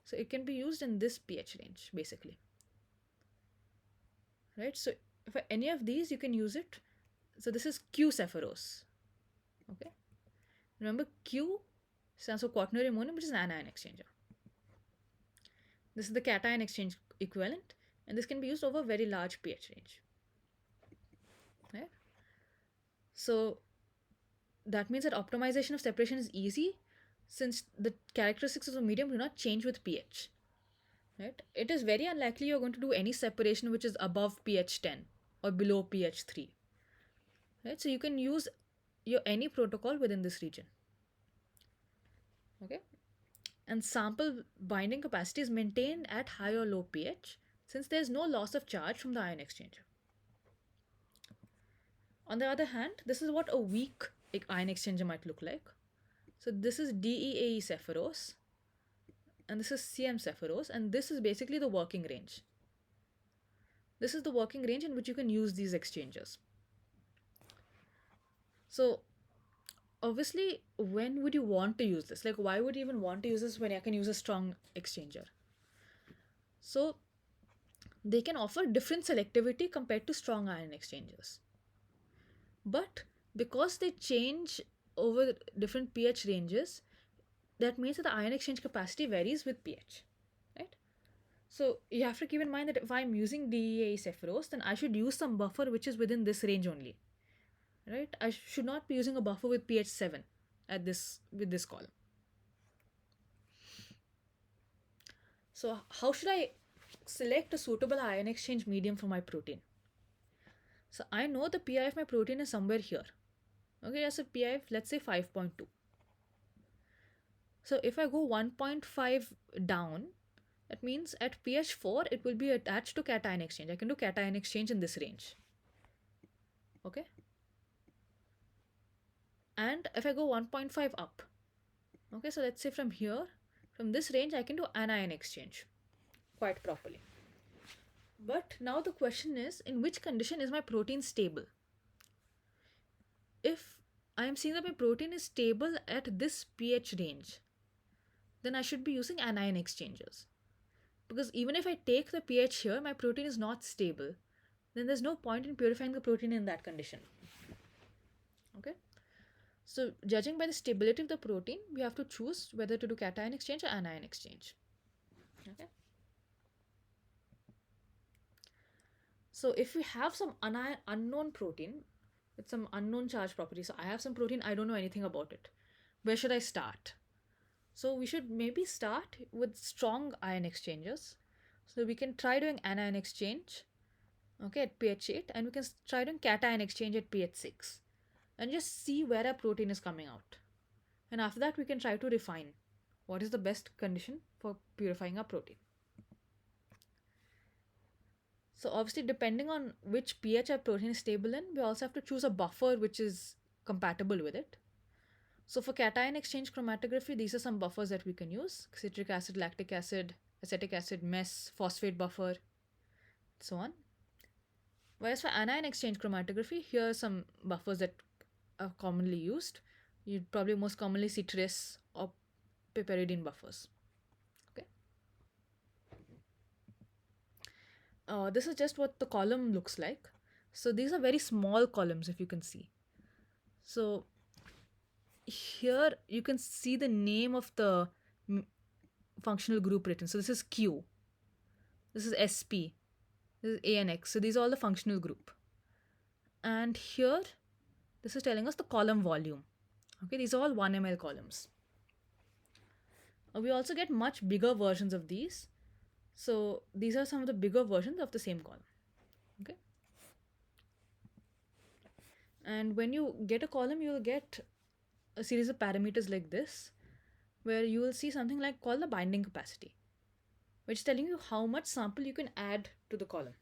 so it can be used in this pH range basically. Right, so for any of these you can use it. So this is Q cephalose. Okay, remember Q stands for quaternary ammonium, which is an anion exchanger. This is the cation exchange equivalent, and this can be used over a very large pH range. Right? So that means that optimization of separation is easy since the characteristics of the medium do not change with pH. Right? It is very unlikely you're going to do any separation which is above pH 10 or below pH 3. Right? So you can use your any protocol within this region. Okay? And sample binding capacity is maintained at high or low pH since there is no loss of charge from the ion exchanger. On the other hand, this is what a weak ion exchanger might look like. So this is DEAE cephalose, and this is CM cephalose, and this is basically the working range. This is the working range in which you can use these exchangers. So obviously, when would you want to use this? Like, why would you even want to use this when I can use a strong exchanger? So they can offer different selectivity compared to strong ion exchangers. But because they change over different pH ranges, that means that the ion exchange capacity varies with pH, right? So you have to keep in mind that if I'm using DEA cephalose, then I should use some buffer which is within this range only, right? I should not be using a buffer with pH 7 with this column. So how should I select a suitable ion exchange medium for my protein? So I know the pI of my protein is somewhere here. Okay, that's a pI of let's say 5.2. So if I go 1.5 down, That means at pH 4, it will be attached to cation exchange. I can do cation exchange in this range. Okay. And if I go 1.5 up, okay, so let's say from here, from this range, I can do anion exchange quite properly. But now the question is, in which condition is my protein stable? If I am seeing that my protein is stable at this pH range, then I should be using anion exchangers. Because even if I take the pH here, my protein is not stable, then there's no point in purifying the protein in that condition. Okay? So, judging by the stability of the protein, we have to choose whether to do cation exchange or anion exchange. Okay? So, if we have some unknown protein with some unknown charge property, so I have some protein, I don't know anything about it. Where should I start? So, we should maybe start with strong ion exchanges. So, we can try doing anion exchange, okay, at pH 8, and we can try doing cation exchange at pH 6, and just see where our protein is coming out. And after that, we can try to refine what is the best condition for purifying our protein. So obviously, depending on which pH our protein is stable in, we also have to choose a buffer which is compatible with it. So for cation exchange chromatography, these are some buffers that we can use: citric acid, lactic acid, acetic acid, mess, phosphate buffer, so on. Whereas for anion exchange chromatography, here are some buffers that are commonly used. You'd probably most commonly see tris or piperidine buffers. Okay. This is just what the column looks like. So these are very small columns, if you can see. So here you can see the name of the functional group written. So this is Q, this is SP, this is ANX. So these are all the functional group. And here, this is telling us the column volume. Okay, these are all 1 ml columns. We also get much bigger versions of these. So these are some of the bigger versions of the same column. Okay. And when you get a column, you will get a series of parameters like this, where you will see something like called the binding capacity, which is telling you how much sample you can add to the column.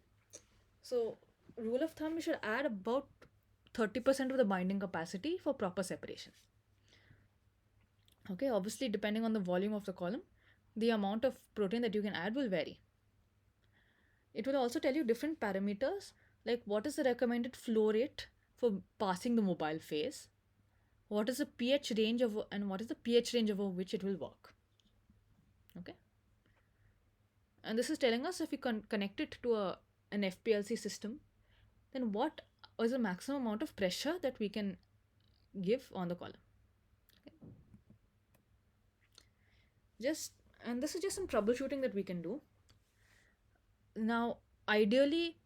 So rule of thumb, you should add about 30% of the binding capacity for proper separation. Okay, obviously depending on the volume of the column, the amount of protein that you can add will vary. It will also tell you different parameters, like what is the recommended flow rate for passing the mobile phase, what is the pH range of, and what is the pH range over which it will work. Okay. And this is telling us if we connect it to an FPLC system, then what is the maximum amount of pressure that we can give on the column. Okay. And this is just some troubleshooting that we can do. Now, ideally,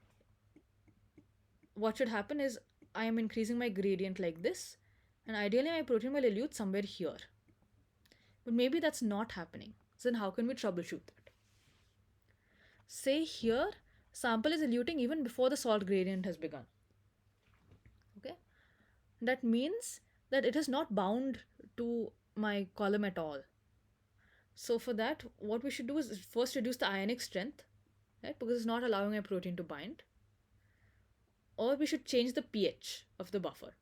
what should happen is I am increasing my gradient like this, and ideally my protein will elute somewhere here. But maybe that's not happening. So then how can we troubleshoot that? Say here, sample is eluting even before the salt gradient has begun. Okay? That means that it is not bound to my column at all. So for that, what we should do is first reduce the ionic strength, right? Because it's not allowing my protein to bind. Or we should change the pH of the buffer.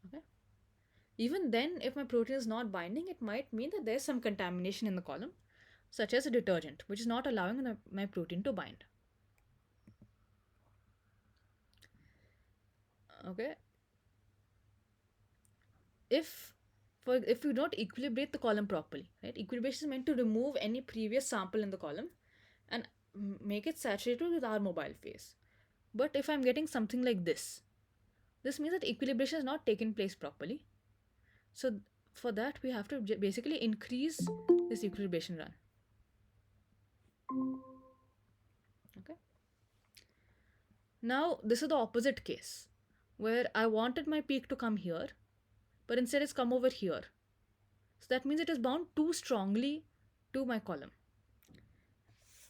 Okay. Even then, if my protein is not binding, it might mean that there's some contamination in the column, such as a detergent, which is not allowing my protein to bind. Okay. If we don't equilibrate the column properly, right? Equilibration is meant to remove any previous sample in the column and make it saturated with our mobile phase. But if I'm getting something like this means that equilibration is not taken place properly. So for that, we have to basically increase this equilibration run. Okay. Now, this is the opposite case, where I wanted my peak to come here, but instead it's come over here. So that means it is bound too strongly to my column.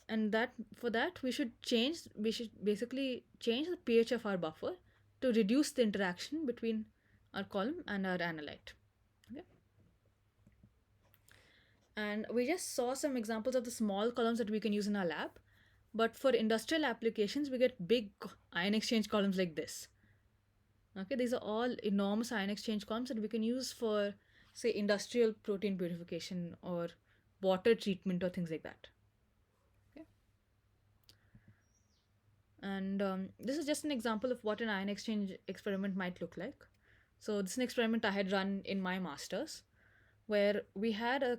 And for that, we should basically change the pH of our buffer to reduce the interaction between our column and our analyte. Okay. And we just saw some examples of the small columns that we can use in our lab. But for industrial applications, we get big ion exchange columns like this. Okay, these are all enormous ion exchange columns that we can use for, say, industrial protein purification or water treatment or things like that. Okay. And this is just an example of what an ion exchange experiment might look like. So this is an experiment I had run in my master's, where we had a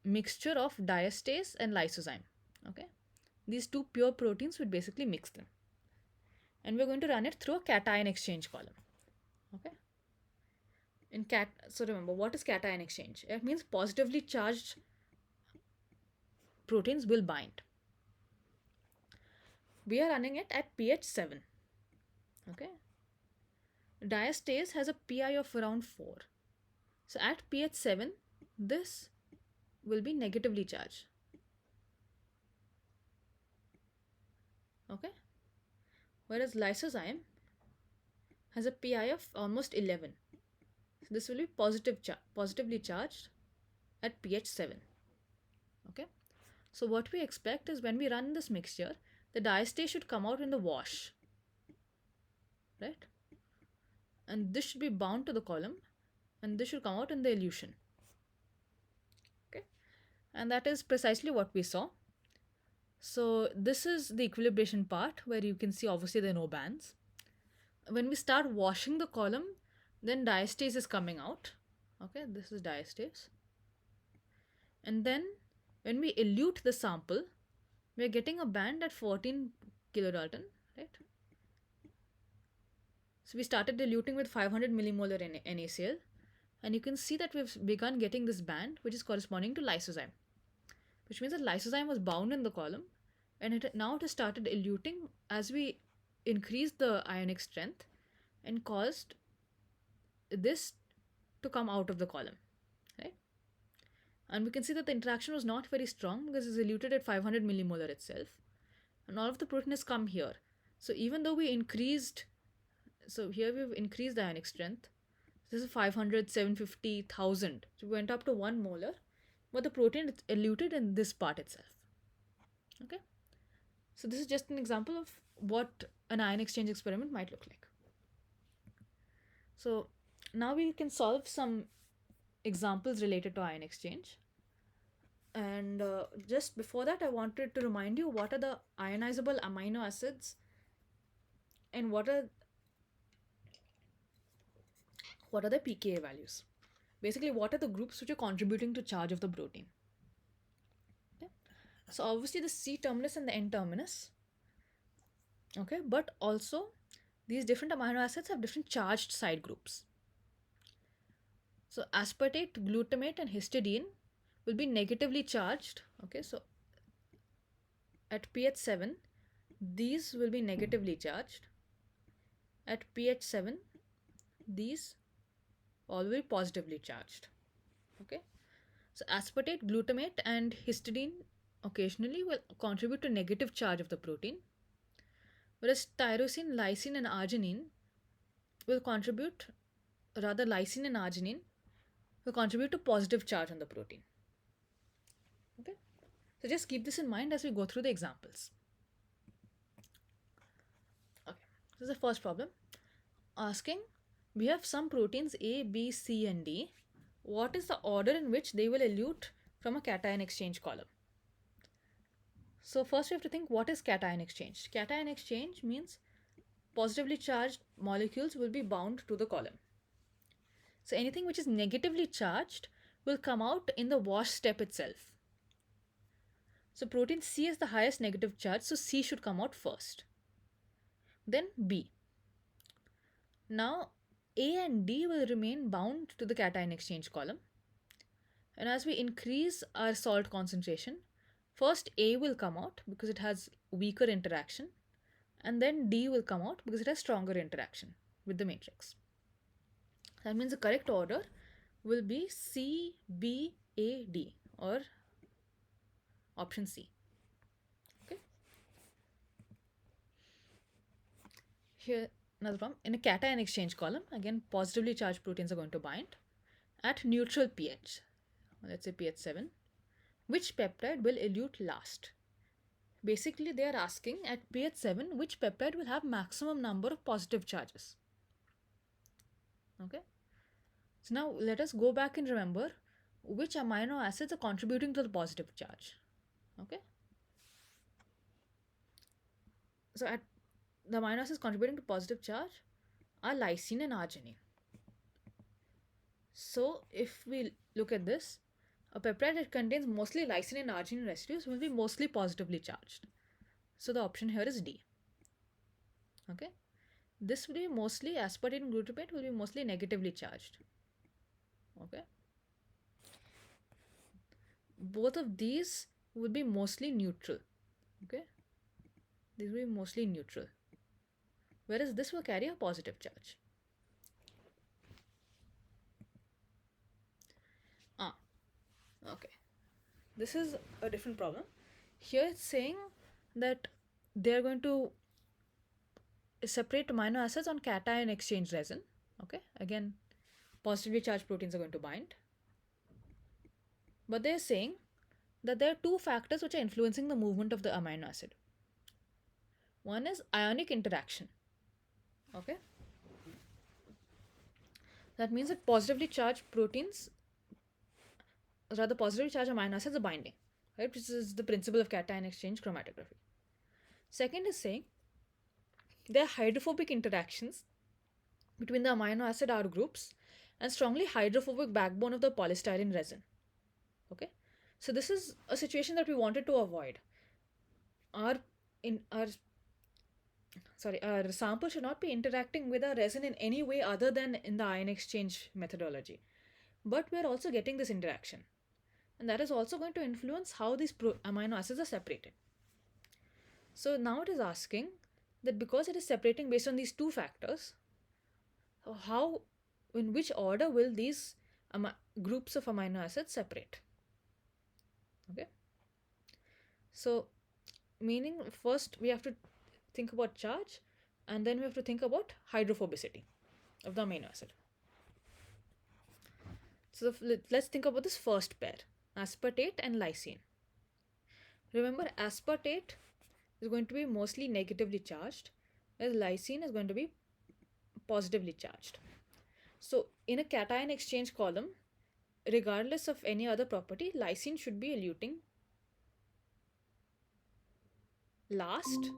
mixture of diastase and lysozyme. Okay, these two pure proteins would basically mix them, and we're going to run it through a cation exchange column. Okay, so remember, what is cation exchange? It means positively charged proteins will bind. We are running it at pH 7. Okay, diastase has a pi of around 4. So at pH 7, this will be negatively charged. Okay, whereas lysozyme has a pi of almost 11. So this will be positively charged at pH 7. Okay, so what we expect is when we run this mixture, the diastase should come out in the wash, right? And this should be bound to the column, and this should come out in the elution. Okay, and that is precisely what we saw. So this is the equilibration part where you can see obviously there are no bands. When we start washing the column, then diastase is coming out. Okay, this is diastase. And then when we elute the sample, we are getting a band at 14 kilodalton, right? So we started diluting with 500 millimolar NaCl, and you can see that we've begun getting this band, which is corresponding to lysozyme, which means that lysozyme was bound in the column, and it has started eluting as we increased the ionic strength and caused this to come out of the column, right? And we can see that the interaction was not very strong because it's eluted at 500 millimolar itself, and all of the protein has come here. So even though we increased, so here we've increased the ionic strength. This is 500, 750, 1000. So we went up to 1 molar, but the protein is eluted in this part itself. Okay, so this is just an example of what an ion exchange experiment might look like. So now we can solve some examples related to ion exchange. And just before that, I wanted to remind you what are the ionizable amino acids and what are the pKa values. Basically, what are the groups which are contributing to charge of the protein. Okay? So obviously the C terminus and the N terminus. Okay, but also these different amino acids have different charged side groups. So aspartate, glutamate, and histidine will be negatively charged. Okay, so at pH 7, these will be negatively charged. At pH 7, these all will be positively charged. Okay, so aspartate, glutamate, and histidine occasionally will contribute to negative charge of the protein, whereas tyrosine, lysine, and arginine will contribute, rather lysine and arginine will contribute to positive charge on the protein. Okay, so just keep this in mind as we go through the examples. Okay, this is the first problem. Asking, we have some proteins A, B, C, and D. What is the order in which they will elute from a cation exchange column? So first we have to think, what is cation exchange? Cation exchange means positively charged molecules will be bound to the column. So anything which is negatively charged will come out in the wash step itself. So protein C is the highest negative charge, so C should come out first. Then B. Now A and D will remain bound to the cation exchange column. And as we increase our salt concentration, first A will come out because it has weaker interaction, and then D will come out because it has stronger interaction with the matrix. That means the correct order will be C, B, A, D, or option C. Okay. Here another problem. In a cation exchange column, again positively charged proteins are going to bind at neutral pH. let's say pH7, which peptide will elute last? Basically, they are asking at pH7 which peptide will have maximum number of positive charges. Okay. So now let us go back and remember which amino acids are contributing to the positive charge. Okay. So at the amino acids contributing to positive charge are lysine and arginine. So if we look at this, a peptide that contains mostly lysine and arginine residues will be mostly positively charged. So the option here is D. Okay. This will be mostly aspartate and glutamate will be mostly negatively charged. Okay. Both of these will be mostly neutral. Okay. These will be mostly neutral. Whereas this will carry a positive charge. Okay. This is a different problem. Here it's saying that they're going to separate amino acids on cation exchange resin. Okay. Again, positively charged proteins are going to bind. But they're saying that there are two factors which are influencing the movement of the amino acid. One is ionic interaction. Okay. That means that positively charged proteins, rather positively charged amino acids are binding, right? Which is the principle of cation exchange chromatography. Second is saying there are hydrophobic interactions between the amino acid R groups and strongly hydrophobic backbone of the polystyrene resin. Okay, so this is a situation that we wanted to avoid. Our in our sample should not be interacting with our resin in any way other than in the ion exchange methodology. But we are also getting this interaction, and that is also going to influence how these amino acids are separated. So now it is asking that because it is separating based on these two factors, how, in which order will these groups of amino acids separate? Okay. So, meaning first we have to think about charge, and then we have to think about hydrophobicity of the amino acid. So let's think about this first pair, aspartate and lysine. Remember, aspartate is going to be mostly negatively charged, whereas lysine is going to be positively charged. So in a cation exchange column, regardless of any other property, lysine should be eluting last.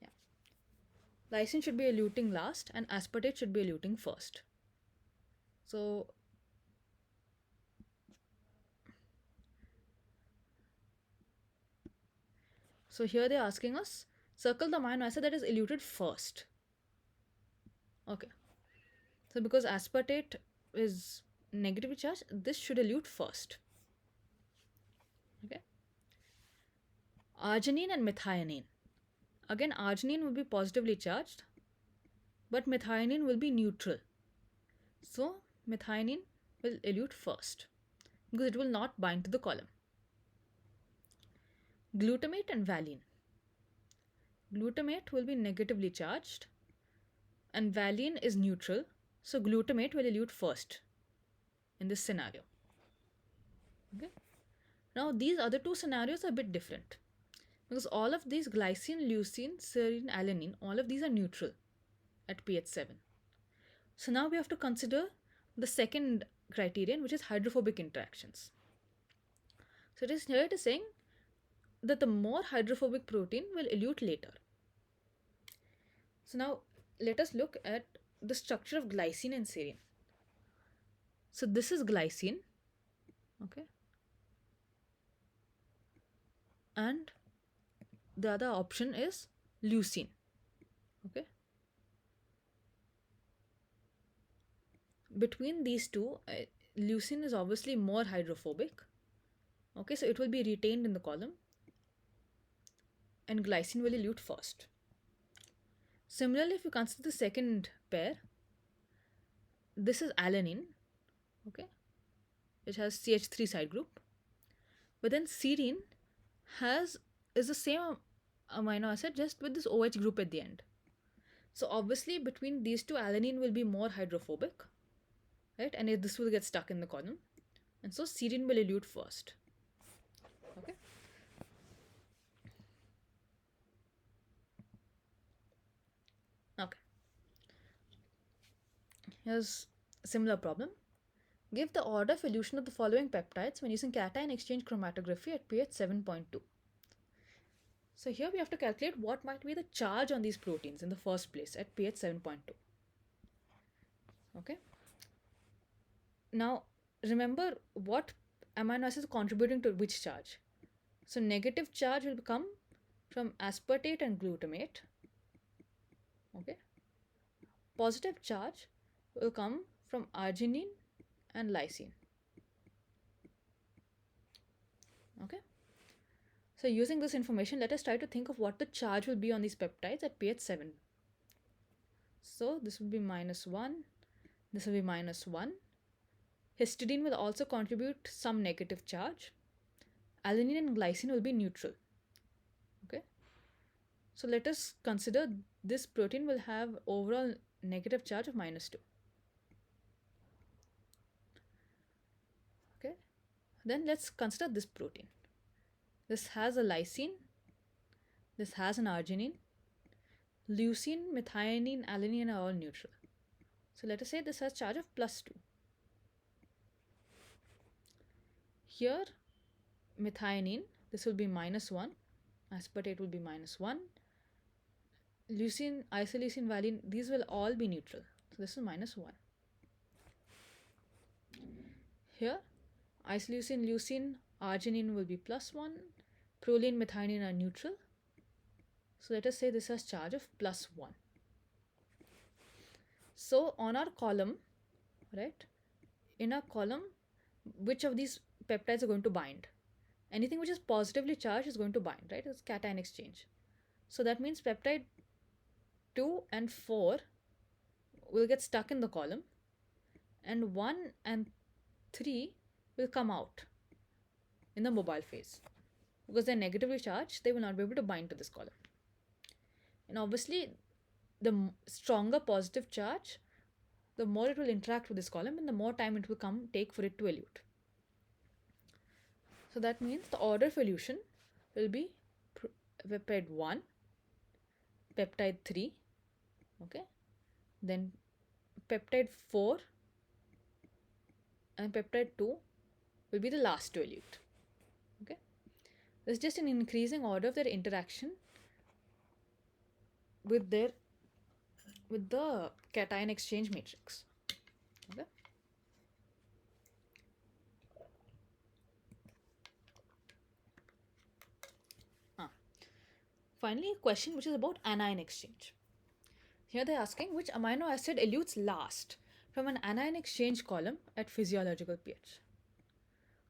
Yeah. Lysine should be eluting last and aspartate should be eluting first. So here they're asking us, circle the amino acid that is eluted first. Okay. So because aspartate is negatively charged, this should elute first. Okay. Arginine and methionine. Again, arginine will be positively charged, but methionine will be neutral. So methionine will elute first because it will not bind to the column. Glutamate and valine. Glutamate will be negatively charged and valine is neutral, so glutamate will elute first in this scenario. Okay. Now these other two scenarios are a bit different because all of these glycine, leucine, serine, alanine, all of these are neutral at pH 7. So now we have to consider the second criterion, which is hydrophobic interactions. So it is saying that the more hydrophobic protein will elute later. So now let us look at the structure of glycine and serine. So this is glycine, okay, and the other option is leucine, okay. Between these two, leucine is obviously more hydrophobic, okay, so it will be retained in the column and glycine will elute first. Similarly, if you consider the second pair, this is alanine, okay, which has CH3 side group, but then serine is the same amino acid just with this OH group at the end. So obviously between these two, alanine will be more hydrophobic right? And this will get stuck in the column. And so serine will elute first. Okay. Okay. Here's a similar problem. Give the order of elution of the following peptides when using cation exchange chromatography at pH 7.2. So here we have to calculate what might be the charge on these proteins in the first place at pH 7.2. Okay. Now remember what amino acids are contributing to which charge. So negative charge will come from aspartate and glutamate. Okay. Positive charge will come from arginine and lysine. Okay. So using this information, let us try to think of what the charge will be on these peptides at pH 7. So this will be -1, this will be -1. Histidine will also contribute some negative charge. Alanine and glycine will be neutral. Okay. So let us consider this protein will have overall negative charge of -2. Okay. Then let's consider this protein. This has a lysine. This has an arginine. Leucine, methionine, alanine are all neutral. So let us say this has charge of +2. Here, methionine, this will be -1. Aspartate will be -1. Leucine, isoleucine, valine, these will all be neutral. So this is -1. Here, isoleucine, leucine, arginine will be +1. Proline, methionine are neutral. So let us say this has charge of +1. So on our column, right, in our column, which of these peptides are going to bind? Anything which is positively charged is going to bind, right? It's cation exchange. So that means peptide 2 and 4 will get stuck in the column, and 1 and 3 will come out in the mobile phase. Because they're negatively charged, they will not be able to bind to this column. And obviously, the stronger positive charge, the more it will interact with this column and the more time it will take for it to elute. So that means the order of elution will be peptide 1, peptide 3, okay, then peptide 4 and peptide 2 will be the last to elute. Okay, this is just an increasing order of their interaction with the cation exchange matrix. Okay. Finally, a question which is about anion exchange. Here they're asking which amino acid elutes last from an anion exchange column at physiological pH.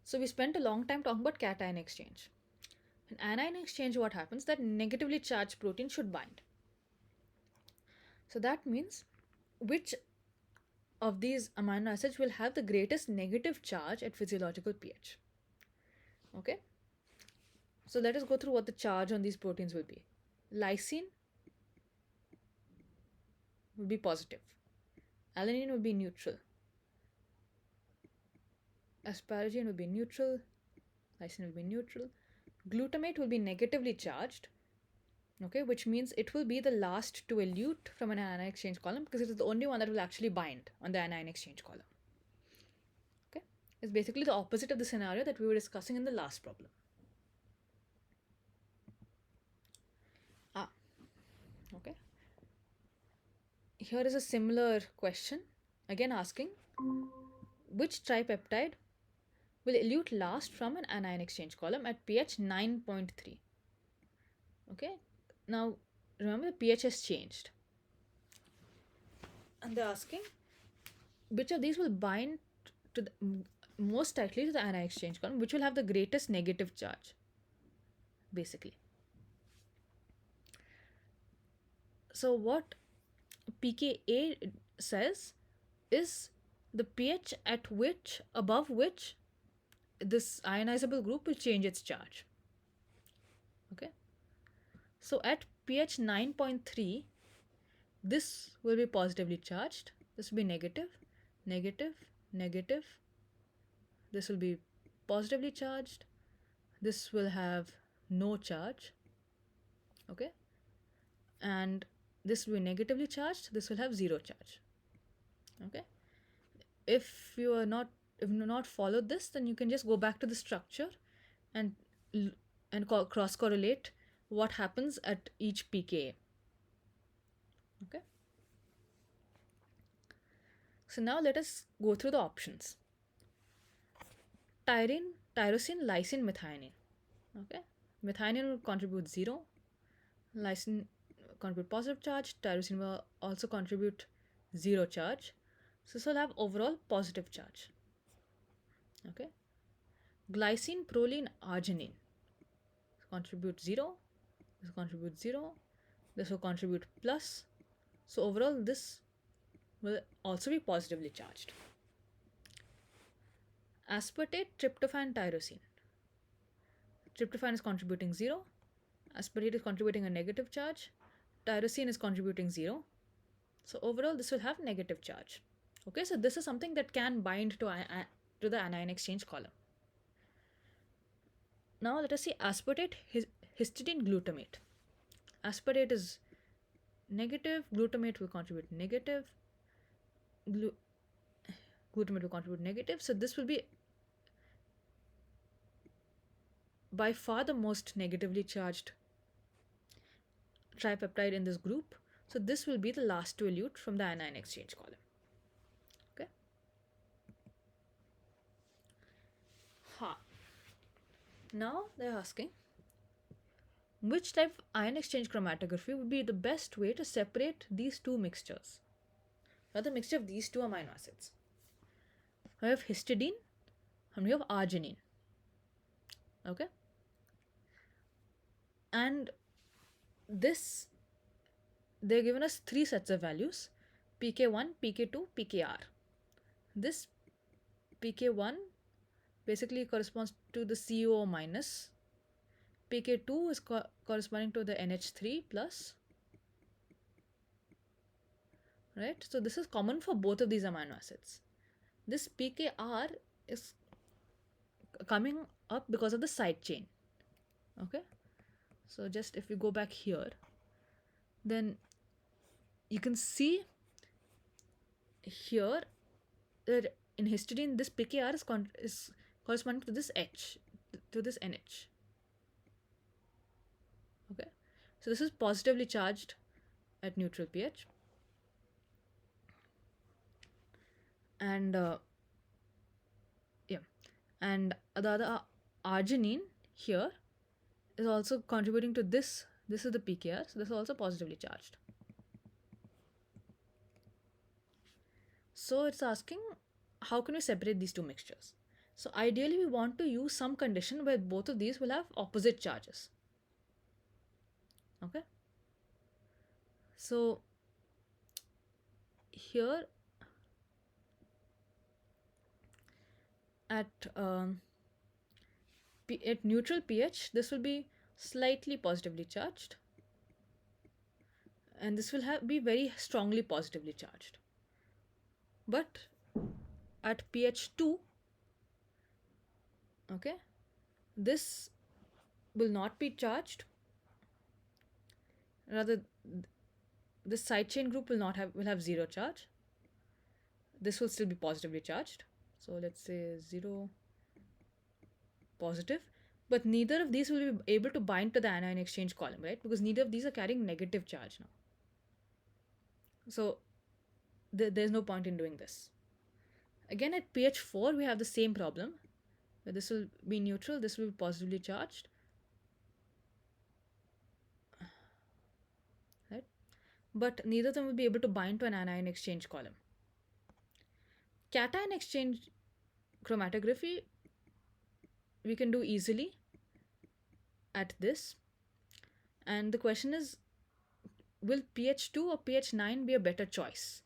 So we spent a long time talking about cation exchange. In anion exchange, what happens? That negatively charged protein should bind. So that means which of these amino acids will have the greatest negative charge at physiological pH. Okay. So let us go through what the charge on these proteins will be. Lysine will be positive. Alanine will be neutral. Asparagine will be neutral. Lysine will be neutral. Glutamate will be negatively charged. Okay, which means it will be the last to elute from an anion exchange column because it is the only one that will actually bind on the anion exchange column. Okay, it's basically the opposite of the scenario that we were discussing in the last problem. Okay. Here is a similar question, again asking which tripeptide will elute last from an anion exchange column at pH 9.3. Okay, now remember the pH has changed. And they're asking which of these will bind to the most tightly to the anion exchange column, which will have the greatest negative charge, basically. So what pKa says is the pH at which, above which, this ionizable group will change its charge. Okay. So at pH 9.3, this will be positively charged. This will be negative, negative, negative, this will be positively charged, this will have no charge, okay, and this will be negatively charged, this will have zero charge, okay. If you are not, if you not followed this, then you can just go back to the structure and cross correlate what happens at each pKa, okay. So now let us go through the options. Tyrine, tyrosine, lysine, methionine, okay. Methionine will contribute 0, lysine contribute positive charge, tyrosine will also contribute 0 charge, so this will have overall positive charge, okay. Glycine, proline, arginine contribute 0, this contributes 0, this will contribute plus, so overall this will also be positively charged. Aspartate, tryptophan, tyrosine. Tryptophan is contributing 0, aspartate is contributing a negative charge, tyrosine is contributing 0, so overall this will have negative charge, okay. So this is something that can bind to the anion exchange column. Now let us see aspartate, histidine, glutamate. Aspartate is negative, glutamate will contribute negative, glutamate will contribute negative, so this will be by far the most negatively charged tripeptide in this group, so this will be the last to elute from the anion exchange column, okay. Now they're asking which type of ion exchange chromatography would be the best way to separate these two mixtures, or the mixture of these two amino acids. We have histidine and we have arginine, okay. And this, they're given us 3 sets of values: pK1, pK2, pKr. This pK1 basically corresponds to the CO minus, pK2 is corresponding to the NH3 plus, right. So this is common for both of these amino acids. This pKr is coming up because of the side chain, okay. So just if we go back here, then you can see here that in histidine this pKr is corresponding to this H, to this NH, okay. So this is positively charged at neutral pH, and and the other arginine here is also contributing to this. This is the pKr, so this is also positively charged. So it's asking how can we separate these two mixtures. So ideally we want to use some condition where both of these will have opposite charges, okay. So here at neutral pH, this will be slightly positively charged, and this will be very strongly positively charged. But at pH 2, okay, this will not be charged. Rather, this side chain group will have 0 charge. This will still be positively charged. So let's say 0 positive, but neither of these will be able to bind to the anion exchange column, right? Because neither of these are carrying negative charge now. So there's no point in doing this. Again, at pH 4, we have the same problem, where this will be neutral, this will be positively charged, right? But neither of them will be able to bind to an anion exchange column. Cation exchange chromatography we can do easily at this, and the question is, will pH 2 or pH 9 be a better choice,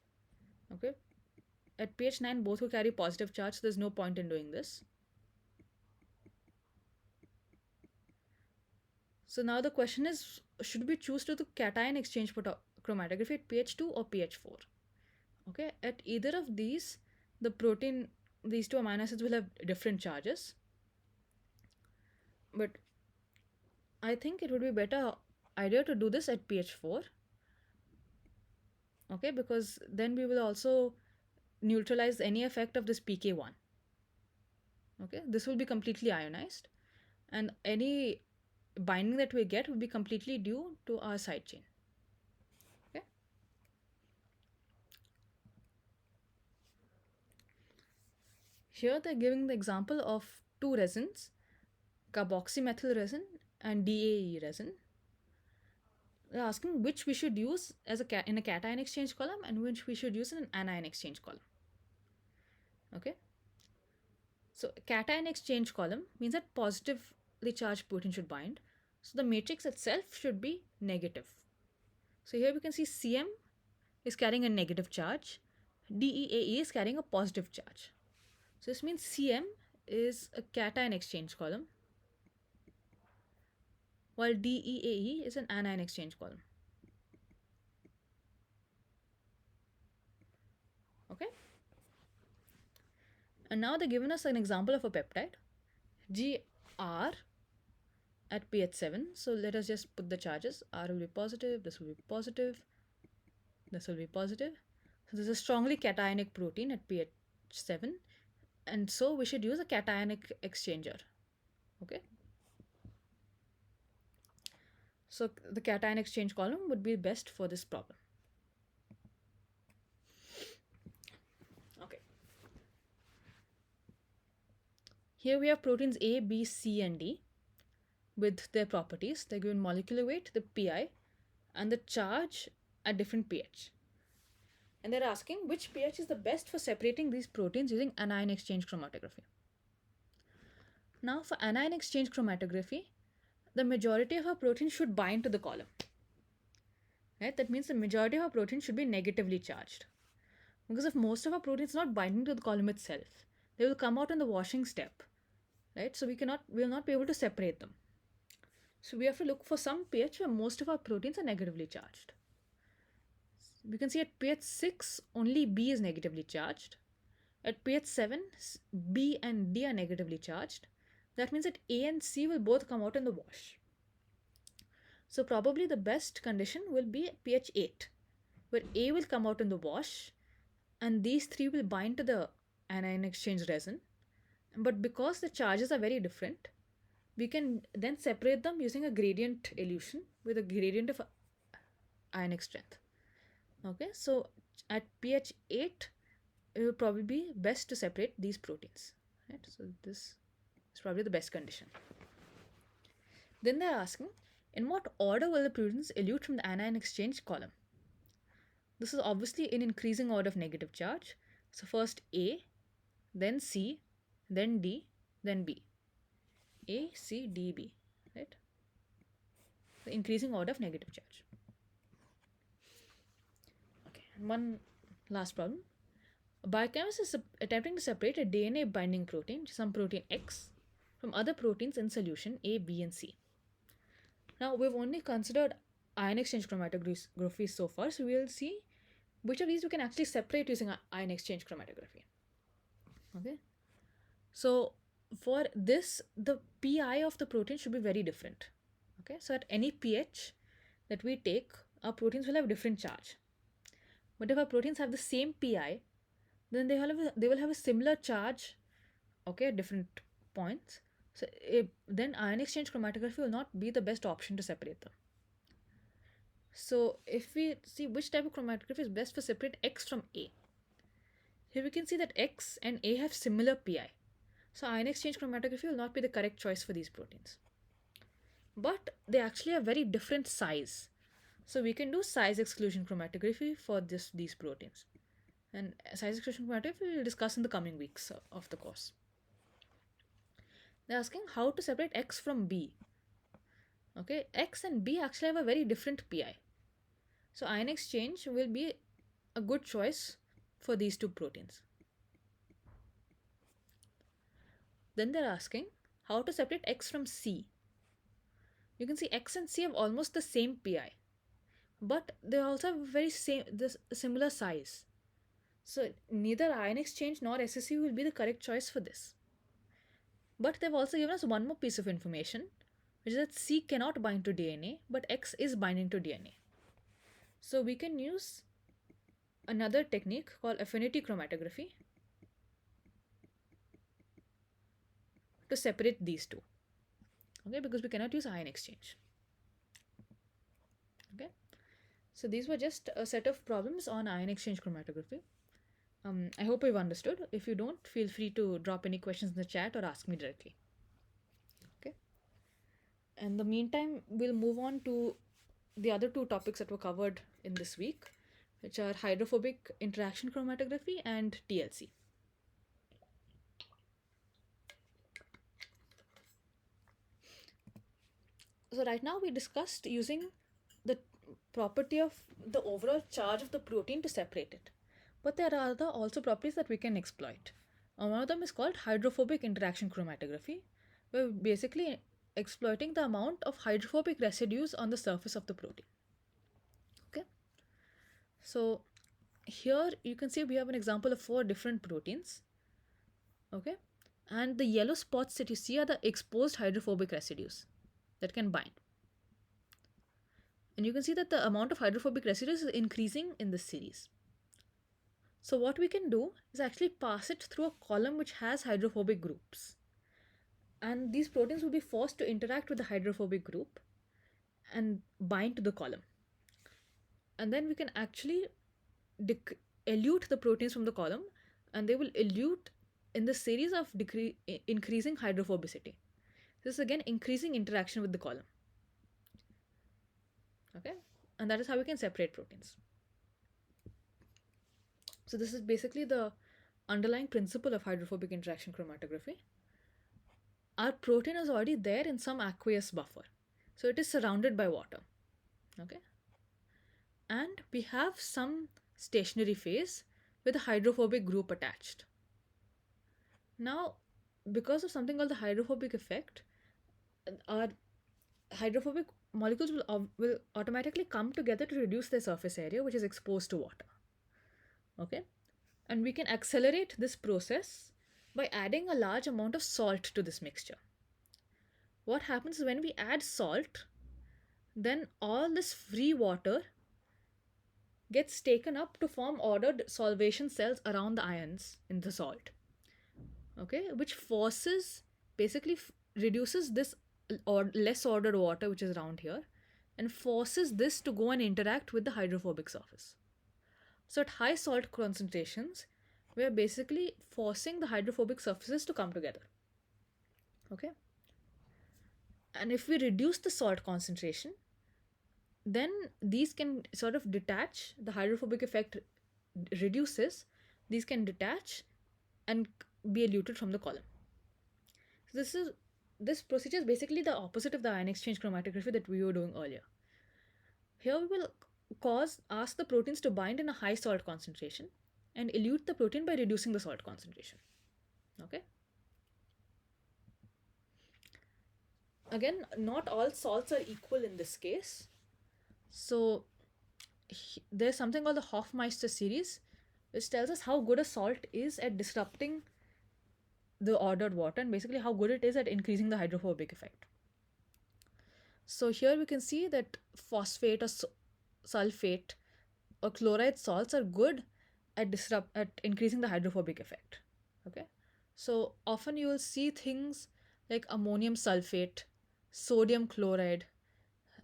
okay. At pH 9 both will carry positive charge, so there's no point in doing this. So now the question is, should we choose to do cation exchange chromatography at pH 2 or pH 4, okay. At either of these the protein, these two amino acids will have different charges, but I think it would be better idea to do this at pH 4, okay, because then we will also neutralize any effect of this pK1. Okay, this will be completely ionized, and any binding that we get will be completely due to our side chain. Okay. Here they're giving the example of two resins, carboxymethyl resin and DAE resin. They're asking which we should use as in a cation exchange column and which we should use in an anion exchange column. Okay. So cation exchange column means that positively charged protein should bind. So the matrix itself should be negative. So here we can see Cm is carrying a negative charge, DEAE is carrying a positive charge. So this means Cm is a cation exchange column, while DEAE is an anion exchange column. Okay. And now they're given us an example of a peptide, GR at pH 7. So let us just put the charges. R will be positive, this will be positive, this will be positive. So this is a strongly cationic protein at pH 7, and so we should use a cationic exchanger. Okay. So the cation exchange column would be best for this problem. Okay. Here we have proteins A, B, C, and D with their properties. They're given molecular weight, the pi, and the charge at different pH. And they're asking which pH is the best for separating these proteins using anion exchange chromatography. Now for anion exchange chromatography, the majority of our protein should bind to the column. Right? That means the majority of our protein should be negatively charged. Because if most of our protein is not binding to the column itself, they will come out in the washing step. Right? So we will not be able to separate them. So we have to look for some pH where most of our proteins are negatively charged. We can see at pH 6, only B is negatively charged. At pH 7, B and D are negatively charged. That means that A and C will both come out in the wash. So probably the best condition will be pH 8, where A will come out in the wash and these three will bind to the anion exchange resin. But because the charges are very different, we can then separate them using a gradient elution with a gradient of ionic strength. Okay, so at pH 8, it will probably be best to separate these proteins. Right? So this is probably the best condition. Then they're asking, in what order will the proteins elute from the anion exchange column? This is obviously in increasing order of negative charge. So first A, then C, then D, then B. A, C, D, B. Right? The increasing order of negative charge. Okay, and one last problem. A biochemist is attempting to separate a DNA binding protein, some protein X, from other proteins in solution A, B, and C. Now we've only considered ion exchange chromatography so far, so we'll see which of these we can actually separate using ion exchange chromatography. Okay, so for this, the pi of the protein should be very different. Okay, so at any pH that we take, our proteins will have different charge. But if our proteins have the same pi, then they will have a similar charge, okay, at different points. So then ion exchange chromatography will not be the best option to separate them. So if we see which type of chromatography is best for separate X from A, here we can see that X and A have similar pi. So ion exchange chromatography will not be the correct choice for these proteins. But they actually have very different size. So we can do size exclusion chromatography for these proteins. And size exclusion chromatography we will discuss in the coming weeks of the course. They're asking how to separate X from B. Okay, X and B actually have a very different pi. So ion exchange will be a good choice for these two proteins. Then they're asking how to separate X from C. You can see X and C have almost the same pi, but they also have similar size. So neither ion exchange nor SSE will be the correct choice for this. But they've also given us one more piece of information, which is that C cannot bind to DNA, but X is binding to DNA. So we can use another technique called affinity chromatography to separate these two. Okay, because we cannot use ion exchange. Okay, so these were just a set of problems on ion exchange chromatography. I hope you've understood. If you don't, feel free to drop any questions in the chat or ask me directly. Okay. In the meantime, we'll move on to the other two topics that were covered in this week, which are hydrophobic interaction chromatography and TLC. So right now we discussed using the property of the overall charge of the protein to separate it. But there are other also properties that we can exploit. One of them is called hydrophobic interaction chromatography, where we're basically exploiting the amount of hydrophobic residues on the surface of the protein. Okay. So here you can see we have an example of 4 different proteins. Okay. And the yellow spots that you see are the exposed hydrophobic residues that can bind. And you can see that the amount of hydrophobic residues is increasing in this series. So what we can do is actually pass it through a column which has hydrophobic groups. And these proteins will be forced to interact with the hydrophobic group and bind to the column. And then we can actually elute the proteins from the column, and they will elute in the series of increasing hydrophobicity. This is again increasing interaction with the column. Okay, and that is how we can separate proteins. So this is basically the underlying principle of hydrophobic interaction chromatography. Our protein is already there in some aqueous buffer, so it is surrounded by water. Okay, and we have some stationary phase with a hydrophobic group attached. Now, because of something called the hydrophobic effect, our hydrophobic molecules will automatically come together to reduce their surface area, which is exposed to water. Okay, and we can accelerate this process by adding a large amount of salt to this mixture. What happens is when we add salt, then all this free water gets taken up to form ordered solvation cells around the ions in the salt. Okay, which forces, basically reduces this or less ordered water which is around here, and forces this to go and interact with the hydrophobic surface. So at high salt concentrations, we are basically forcing the hydrophobic surfaces to come together. Okay, and if we reduce the salt concentration, then these can sort of detach. The hydrophobic effect reduces, these can detach and be eluted from the column. So this procedure is basically the opposite of the ion exchange chromatography that we were doing earlier. Here we will ask the proteins to bind in a high salt concentration and elute the protein by reducing the salt concentration. Okay. Again, not all salts are equal in this case. So there's something called the Hofmeister series, which tells us how good a salt is at disrupting the ordered water and basically how good it is at increasing the hydrophobic effect. So here we can see that phosphate or sulfate or chloride salts are good at increasing the hydrophobic effect. Okay, so often you will see things like ammonium sulfate, sodium chloride,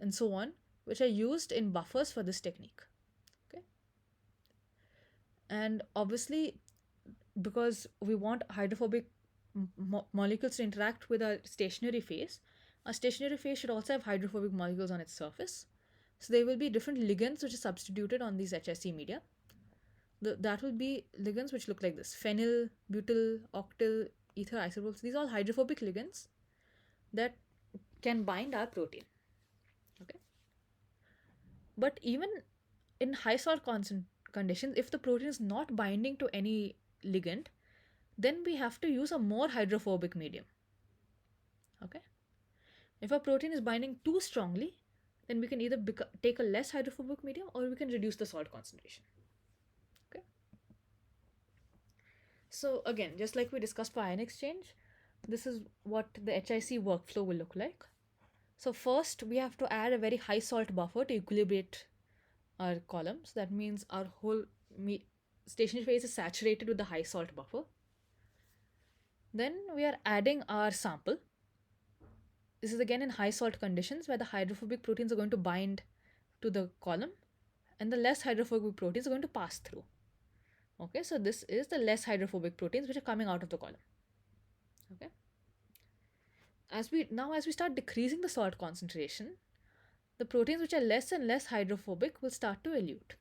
and so on, which are used in buffers for this technique. Okay, and obviously, because we want hydrophobic molecules to interact with our stationary phase should also have hydrophobic molecules on its surface. So there will be different ligands which are substituted on these HSC media. That will be ligands which look like this: phenyl, butyl, octyl, ether, isoprops. These are all hydrophobic ligands that can bind our protein. Okay, but even in high salt conditions, if the protein is not binding to any ligand, then we have to use a more hydrophobic medium. Okay, if a protein is binding too strongly, then we can either take a less hydrophobic medium or we can reduce the salt concentration. Okay, So again, just like we discussed for ion exchange, this is what the HIC workflow will look like. So first, we have to add a very high salt buffer to equilibrate our columns. That means our whole stationary phase is saturated with the high salt buffer. Then we are adding our sample. This is again in high salt conditions where the hydrophobic proteins are going to bind to the column and the less hydrophobic proteins are going to pass through. Okay, so this is the less hydrophobic proteins which are coming out of the column. Okay. As we start decreasing the salt concentration, the proteins which are less and less hydrophobic will start to elute.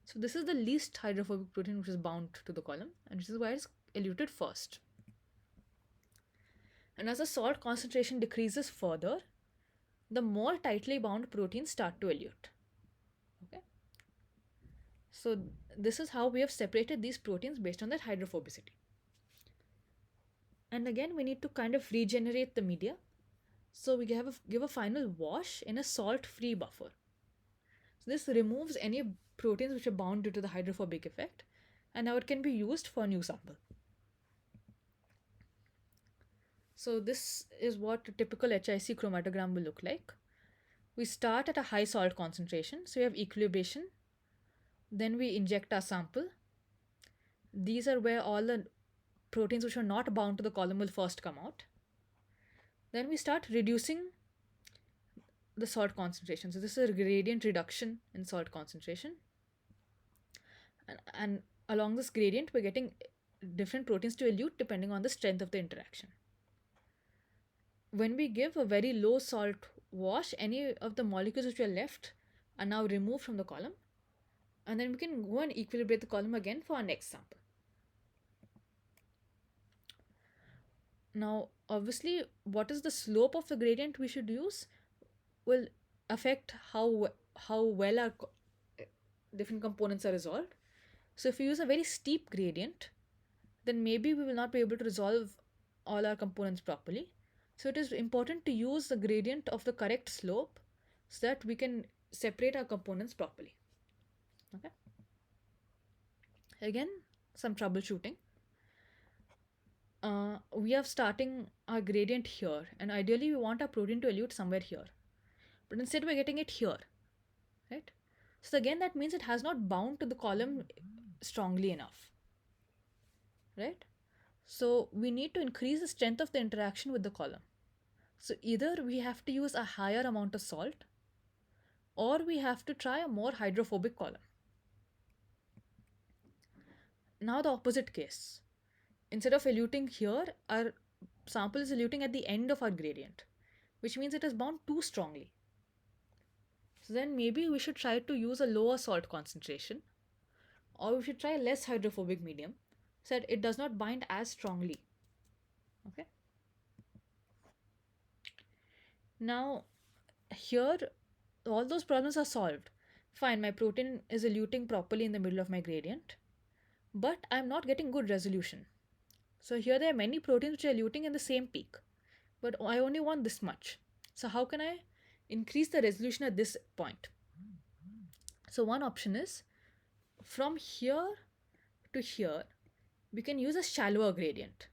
So this is the least hydrophobic protein which is bound to the column, and this is why it's eluted first. And as the salt concentration decreases further, the more tightly bound proteins start to elute. Okay. So this is how we have separated these proteins based on their hydrophobicity. And again, we need to kind of regenerate the media. So we give a final wash in a salt-free buffer. So this removes any proteins which are bound due to the hydrophobic effect, and now it can be used for a new sample. So this is what a typical HIC chromatogram will look like. We start at a high salt concentration, so we have equilibration. Then we inject our sample. These are where all the proteins which are not bound to the column will first come out. Then we start reducing the salt concentration. So this is a gradient reduction in salt concentration. And along this gradient, we're getting different proteins to elute depending on the strength of the interaction. When we give a very low salt wash, any of the molecules which are left are now removed from the column. And then we can go and equilibrate the column again for our next sample. Now, obviously, what is the slope of the gradient we should use will affect how well our different components are resolved. So if we use a very steep gradient, then maybe we will not be able to resolve all our components properly. So it is important to use the gradient of the correct slope so that we can separate our components properly. Okay. Again, some troubleshooting. We are starting our gradient here, and ideally we want our protein to elute somewhere here. But instead we're getting it here, right? So again, that means it has not bound to the column strongly enough, right? So we need to increase the strength of the interaction with the column. So either we have to use a higher amount of salt, or we have to try a more hydrophobic column. Now the opposite case. Instead of eluting here, our sample is eluting at the end of our gradient, which means it is bound too strongly. So then maybe we should try to use a lower salt concentration, or we should try a less hydrophobic medium so that it does not bind as strongly. Okay. Now here all those problems are solved. Fine, my protein is eluting properly in the middle of my gradient, but I'm not getting good resolution. So here there are many proteins which are eluting in the same peak, but I only want this much. So how can I increase the resolution at this point? So one option is from here to here, we can use a shallower gradient.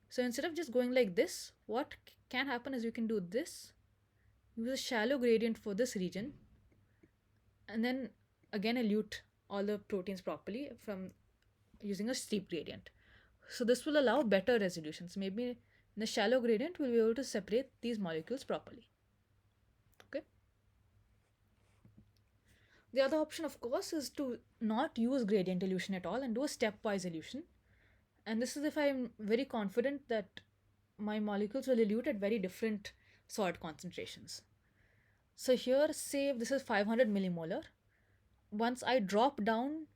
So instead of just going like this, what can happen is you can do this, use a shallow gradient for this region, and then again elute all the proteins properly from using a steep gradient. So this will allow better resolution. So maybe in the shallow gradient, we'll be able to separate these molecules properly. Okay. The other option, of course, is to not use gradient elution at all and do a stepwise elution. And this is if I'm very confident that my molecules will elute at very different salt concentrations. So here, say this is 500 millimolar. Once I drop down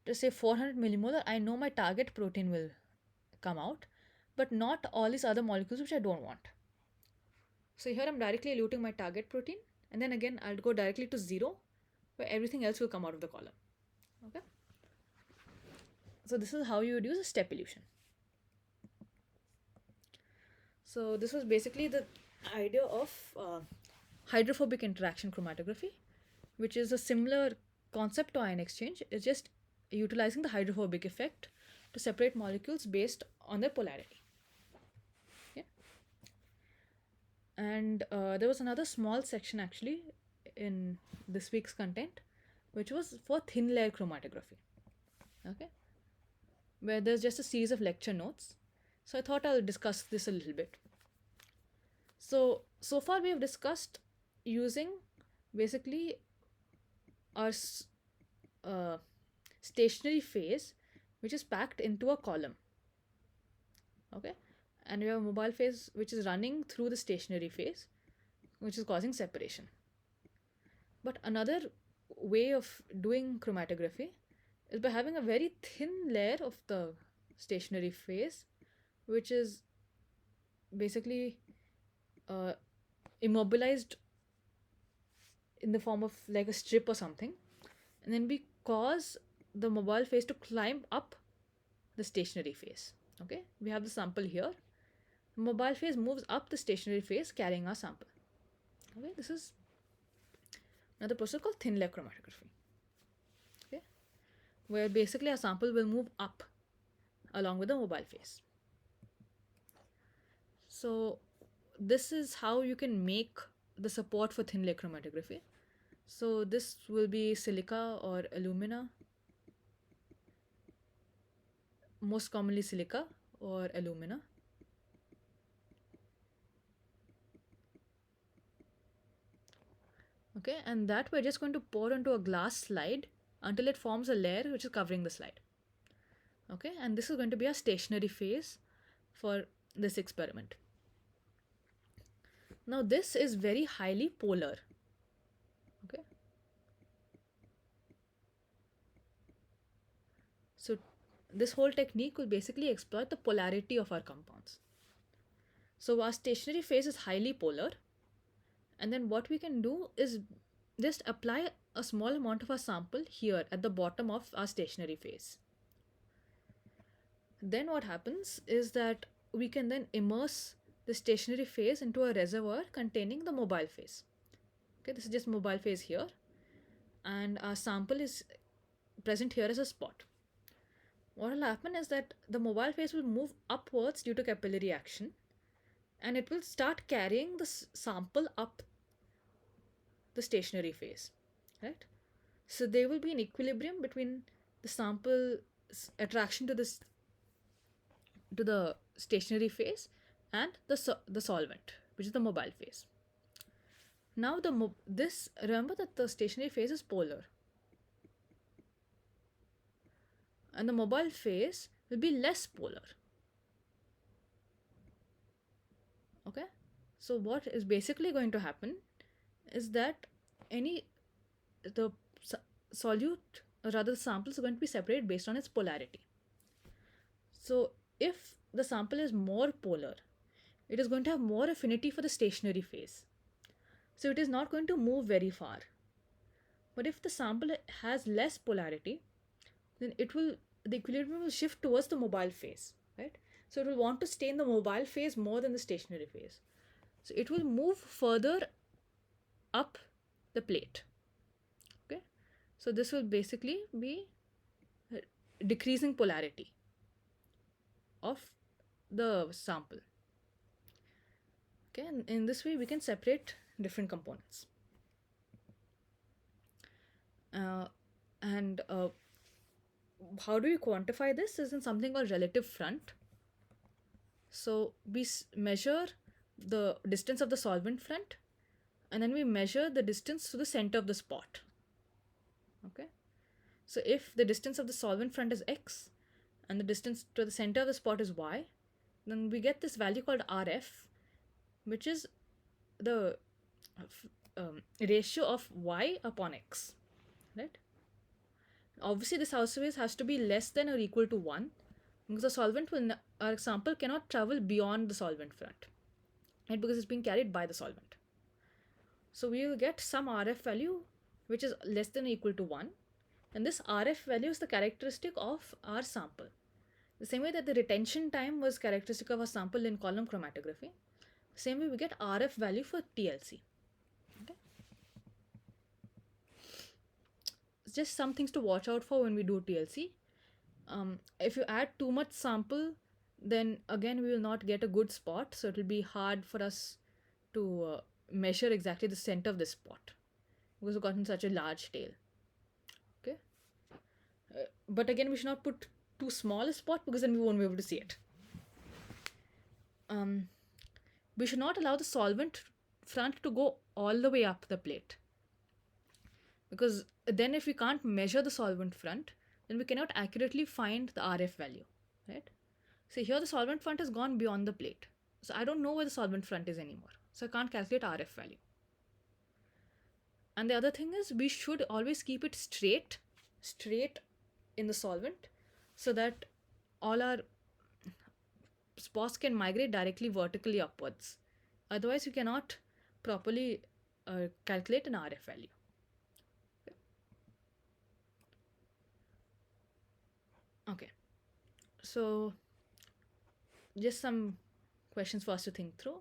to say 400 millimolar, I know my target protein will come out, but not all these other molecules which I don't want. So here I'm directly eluting my target protein, and then again I'll go directly to 0, where everything else will come out of the column. Okay. So this is how you would use a step elution. So this was basically the idea of hydrophobic interaction chromatography, which is a similar concept to ion exchange. It's just utilizing the hydrophobic effect to separate molecules based on their polarity. Okay? And there was another small section actually in this week's content, which was for thin layer chromatography. Okay, where there's just a series of lecture notes. So I thought I'll discuss this a little bit. So far we have discussed using basically our uh, stationary phase, which is packed into a column. Okay, and we have a mobile phase which is running through the stationary phase, which is causing separation. But another way of doing chromatography is by having a very thin layer of the stationary phase, which is basically uh, immobilized in the form of like a strip or something, and then we cause the mobile phase to climb up the stationary phase. Okay, we have the sample here. The mobile phase moves up the stationary phase carrying our sample. Okay, this is another process called thin layer chromatography. Okay, where basically our sample will move up along with the mobile phase. So this is how you can make the support for thin layer chromatography. So this will be silica or alumina, most commonly silica or alumina. Okay, and that we're just going to pour into a glass slide until it forms a layer which is covering the slide. Okay, and this is going to be a stationary phase for this experiment. Now this is very highly polar. Okay, so this whole technique will basically exploit the polarity of our compounds. So our stationary phase is highly polar, and then what we can do is just apply a small amount of our sample here at the bottom of our stationary phase. Then what happens is that we can then immerse the stationary phase into a reservoir containing the mobile phase. Okay, this is just mobile phase here, and our sample is present here as a spot. What will happen is that the mobile phase will move upwards due to capillary action, and it will start carrying the sample up the stationary phase, right? So they will be in equilibrium between the sample's attraction to this to the stationary phase and the solvent, which is the mobile phase. Now this remember that the stationary phase is polar, and the mobile phase will be less polar. Okay, so what is basically going to happen is that any the solute or rather the samples are going to be separated based on its polarity. So if the sample is more polar, it is going to have more affinity for the stationary phase. So it is not going to move very far. But if the sample has less polarity, then the equilibrium will shift towards the mobile phase, right? So it will want to stay in the mobile phase more than the stationary phase. So it will move further up the plate. Okay? So this will basically be decreasing polarity of the sample. Okay, and in this way we can separate different components. And how do we quantify this? Is in something called relative front. So we measure the distance of the solvent front, and then we measure the distance to the center of the spot. Okay, so if the distance of the solvent front is x and the distance to the center of the spot is y, then we get this value called RF, which is the ratio of y upon x, right? Obviously this always has to be less than or equal to 1, because the solvent our sample cannot travel beyond the solvent front, right? Because it's being carried by the solvent. So we will get some RF value which is less than or equal to 1, and this RF value is the characteristic of our sample. The same way that the retention time was characteristic of a sample in column chromatography, same way we get RF value for TLC. Okay? Just some things to watch out for when we do TLC. If you add too much sample, then again we will not get a good spot, so it will be hard for us to measure exactly the center of the spot because we've gotten such a large tail. Okay, but again we should not put too small a spot because then we won't be able to see it. Um, we should not allow the solvent front to go all the way up the plate, because then if we can't measure the solvent front, then we cannot accurately find the RF value, right? So here the solvent front has gone beyond the plate, so I don't know where the solvent front is anymore, so I can't calculate RF value. And the other thing is we should always keep it straight in the solvent, so that all our spots can migrate directly vertically upwards. Otherwise, we cannot properly calculate an RF value. Okay, so just some questions for us to think through.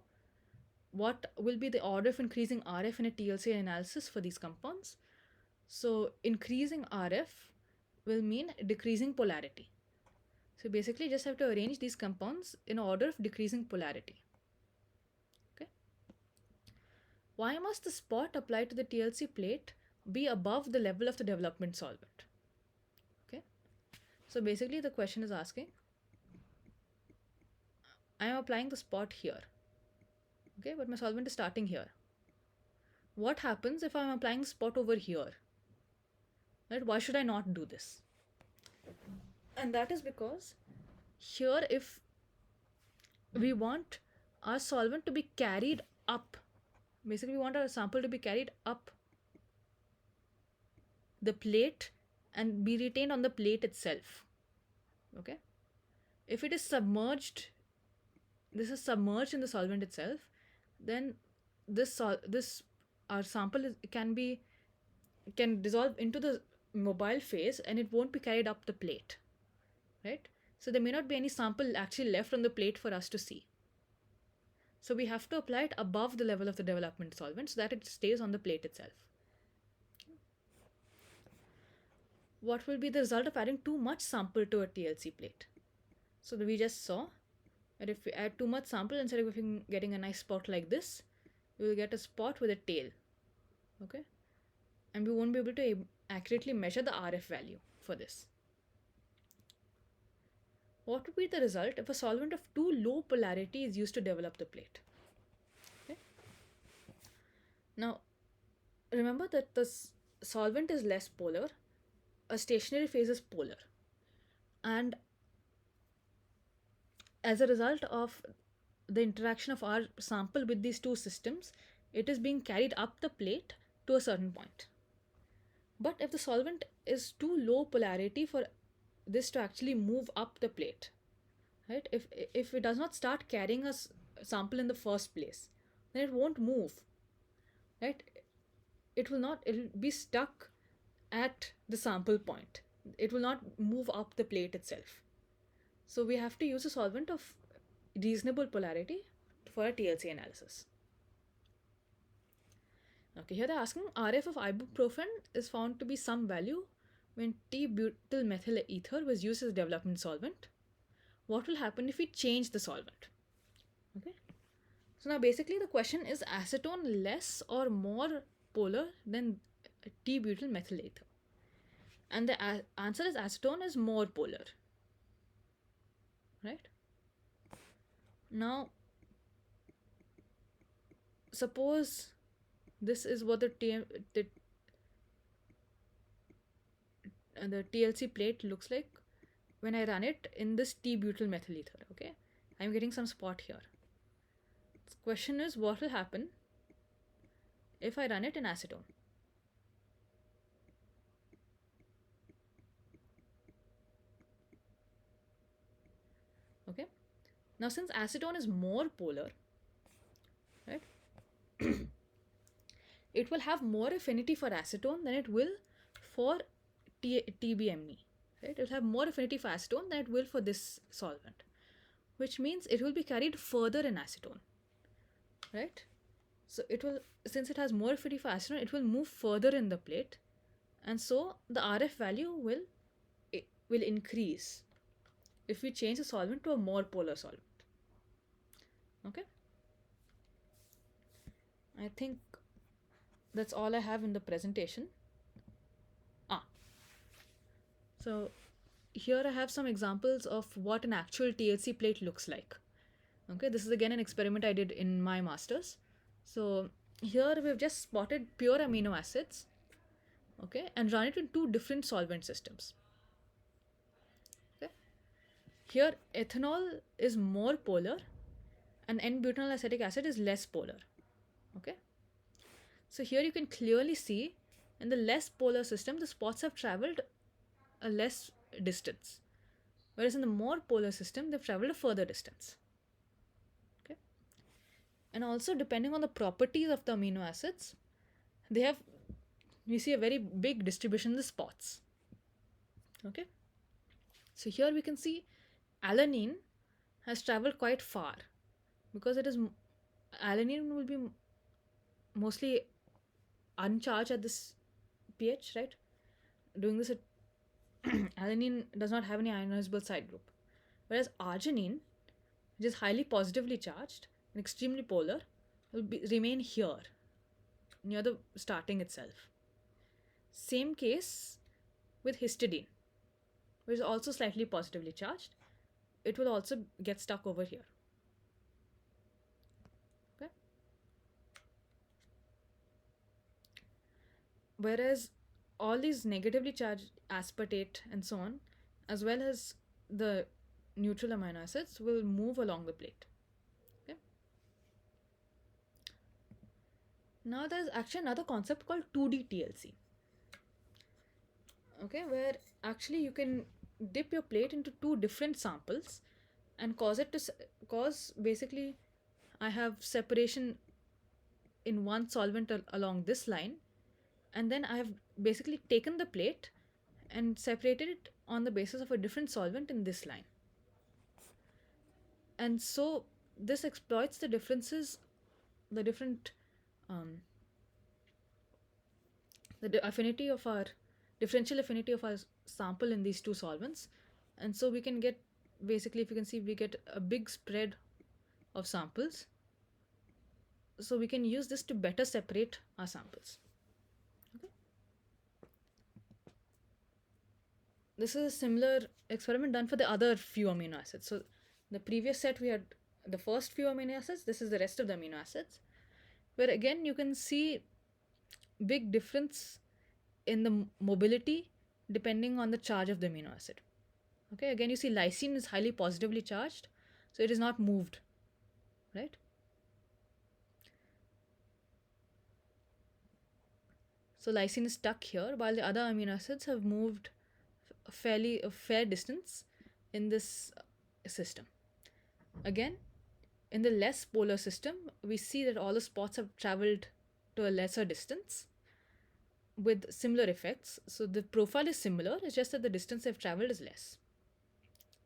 What will be the order of increasing RF in a TLC analysis for these compounds? So increasing RF will mean decreasing polarity. So basically just have to arrange these compounds in order of decreasing polarity. Okay. Why must the spot applied to the TLC plate be above the level of the development solvent? Okay. So basically the question is asking, I am applying the spot here. Okay, but my solvent is starting here. What happens if I am applying the spot over here? Right? Why should I not do this? And that is because here, if we want our solvent to be carried up, basically we want our sample to be carried up the plate and be retained on the plate itself. Okay, if it is submerged, this is submerged in the solvent itself, then this our sample can dissolve into the mobile phase and it won't be carried up the plate, right? So there may not be any sample actually left on the plate for us to see. So we have to apply it above the level of the development solvent so that it stays on the plate itself. What will be the result of adding too much sample to a TLC plate? So we just saw that if we add too much sample, instead of getting a nice spot like this, we will get a spot with a tail. Okay, and we won't be able to accurately measure the RF value for this. What would be the result if a solvent of too low polarity is used to develop the plate? Okay. Now, remember that the solvent is less polar, a stationary phase is polar, and as a result of the interaction of our sample with these two systems, it is being carried up the plate to a certain point. But if the solvent is too low polarity for this to actually move up the plate, right? If it does not start carrying a sample in the first place, then it won't move, right? It will be stuck at the sample point. It will not move up the plate itself. So we have to use a solvent of reasonable polarity for a TLC analysis. Okay, here they're asking RF of ibuprofen is found to be some value when T-butyl methyl ether was used as a development solvent. What will happen if we change the solvent? Okay, so now basically the question is acetone less or more polar than T-butyl methyl ether? And the answer is acetone is more polar, right? Now, suppose this is what the TLC plate looks like when I run it in this T-butyl methyl ether. Okay, I'm getting some spot here. The question is, what will happen if I run it in acetone? Okay, now since acetone is more polar, right, it will have more affinity for acetone than it will for TBME. Right? It will have more affinity for acetone than it will for this solvent, which means it will be carried further in acetone. Right? So it will, since it has more affinity for acetone, it will move further in the plate, and so the RF value will will increase if we change the solvent to a more polar solvent. Okay, I think that's all I have in the presentation. Ah, so here I have some examples of what an actual TLC plate looks like. Okay, this is again an experiment I did in my master's. So here we've just spotted pure amino acids, okay, and run it in two different solvent systems. Okay, here ethanol is more polar and N-butyl acetic acid is less polar. Okay, so here you can clearly see in the less polar system the spots have traveled a less distance, whereas in the more polar system they've traveled a further distance. Okay, and also depending on the properties of the amino acids, they have, we see a very big distribution in the spots. Okay, so here we can see alanine has traveled quite far because it is alanine will be mostly uncharged at this pH, right? Doing this at alanine does not have any ionizable side group, whereas arginine, which is highly positively charged and extremely polar, will remain here near the starting itself. Same case with histidine, which is also slightly positively charged. It will also get stuck over here. Okay. Whereas all these negatively charged aspartate and so on, as well as the neutral amino acids, will move along the plate. Okay. Now there's actually another concept called 2D TLC. Okay, where actually you can dip your plate into two different samples and cause it to cause basically I have separation in one solvent along this line, and then I have basically taken the plate and separated it on the basis of a different solvent in this line. And so this exploits the differences, the different the affinity of our differential affinity of our sample in these two solvents, and so we can get, basically if you can see, we get a big spread of samples, so we can use this to better separate our samples. Okay. This is a similar experiment done for the other few amino acids. So the previous set we had the first few amino acids, this is the rest of the amino acids, where again you can see big difference in the mobility depending on the charge of the amino acid. Okay, again you see lysine is highly positively charged, so it is not moved, right? So lysine is stuck here while the other amino acids have moved a fair distance in this system. Again, in the less polar system, we see that all the spots have traveled to a lesser distance with similar effects. So the profile is similar, it's just that the distance they've traveled is less.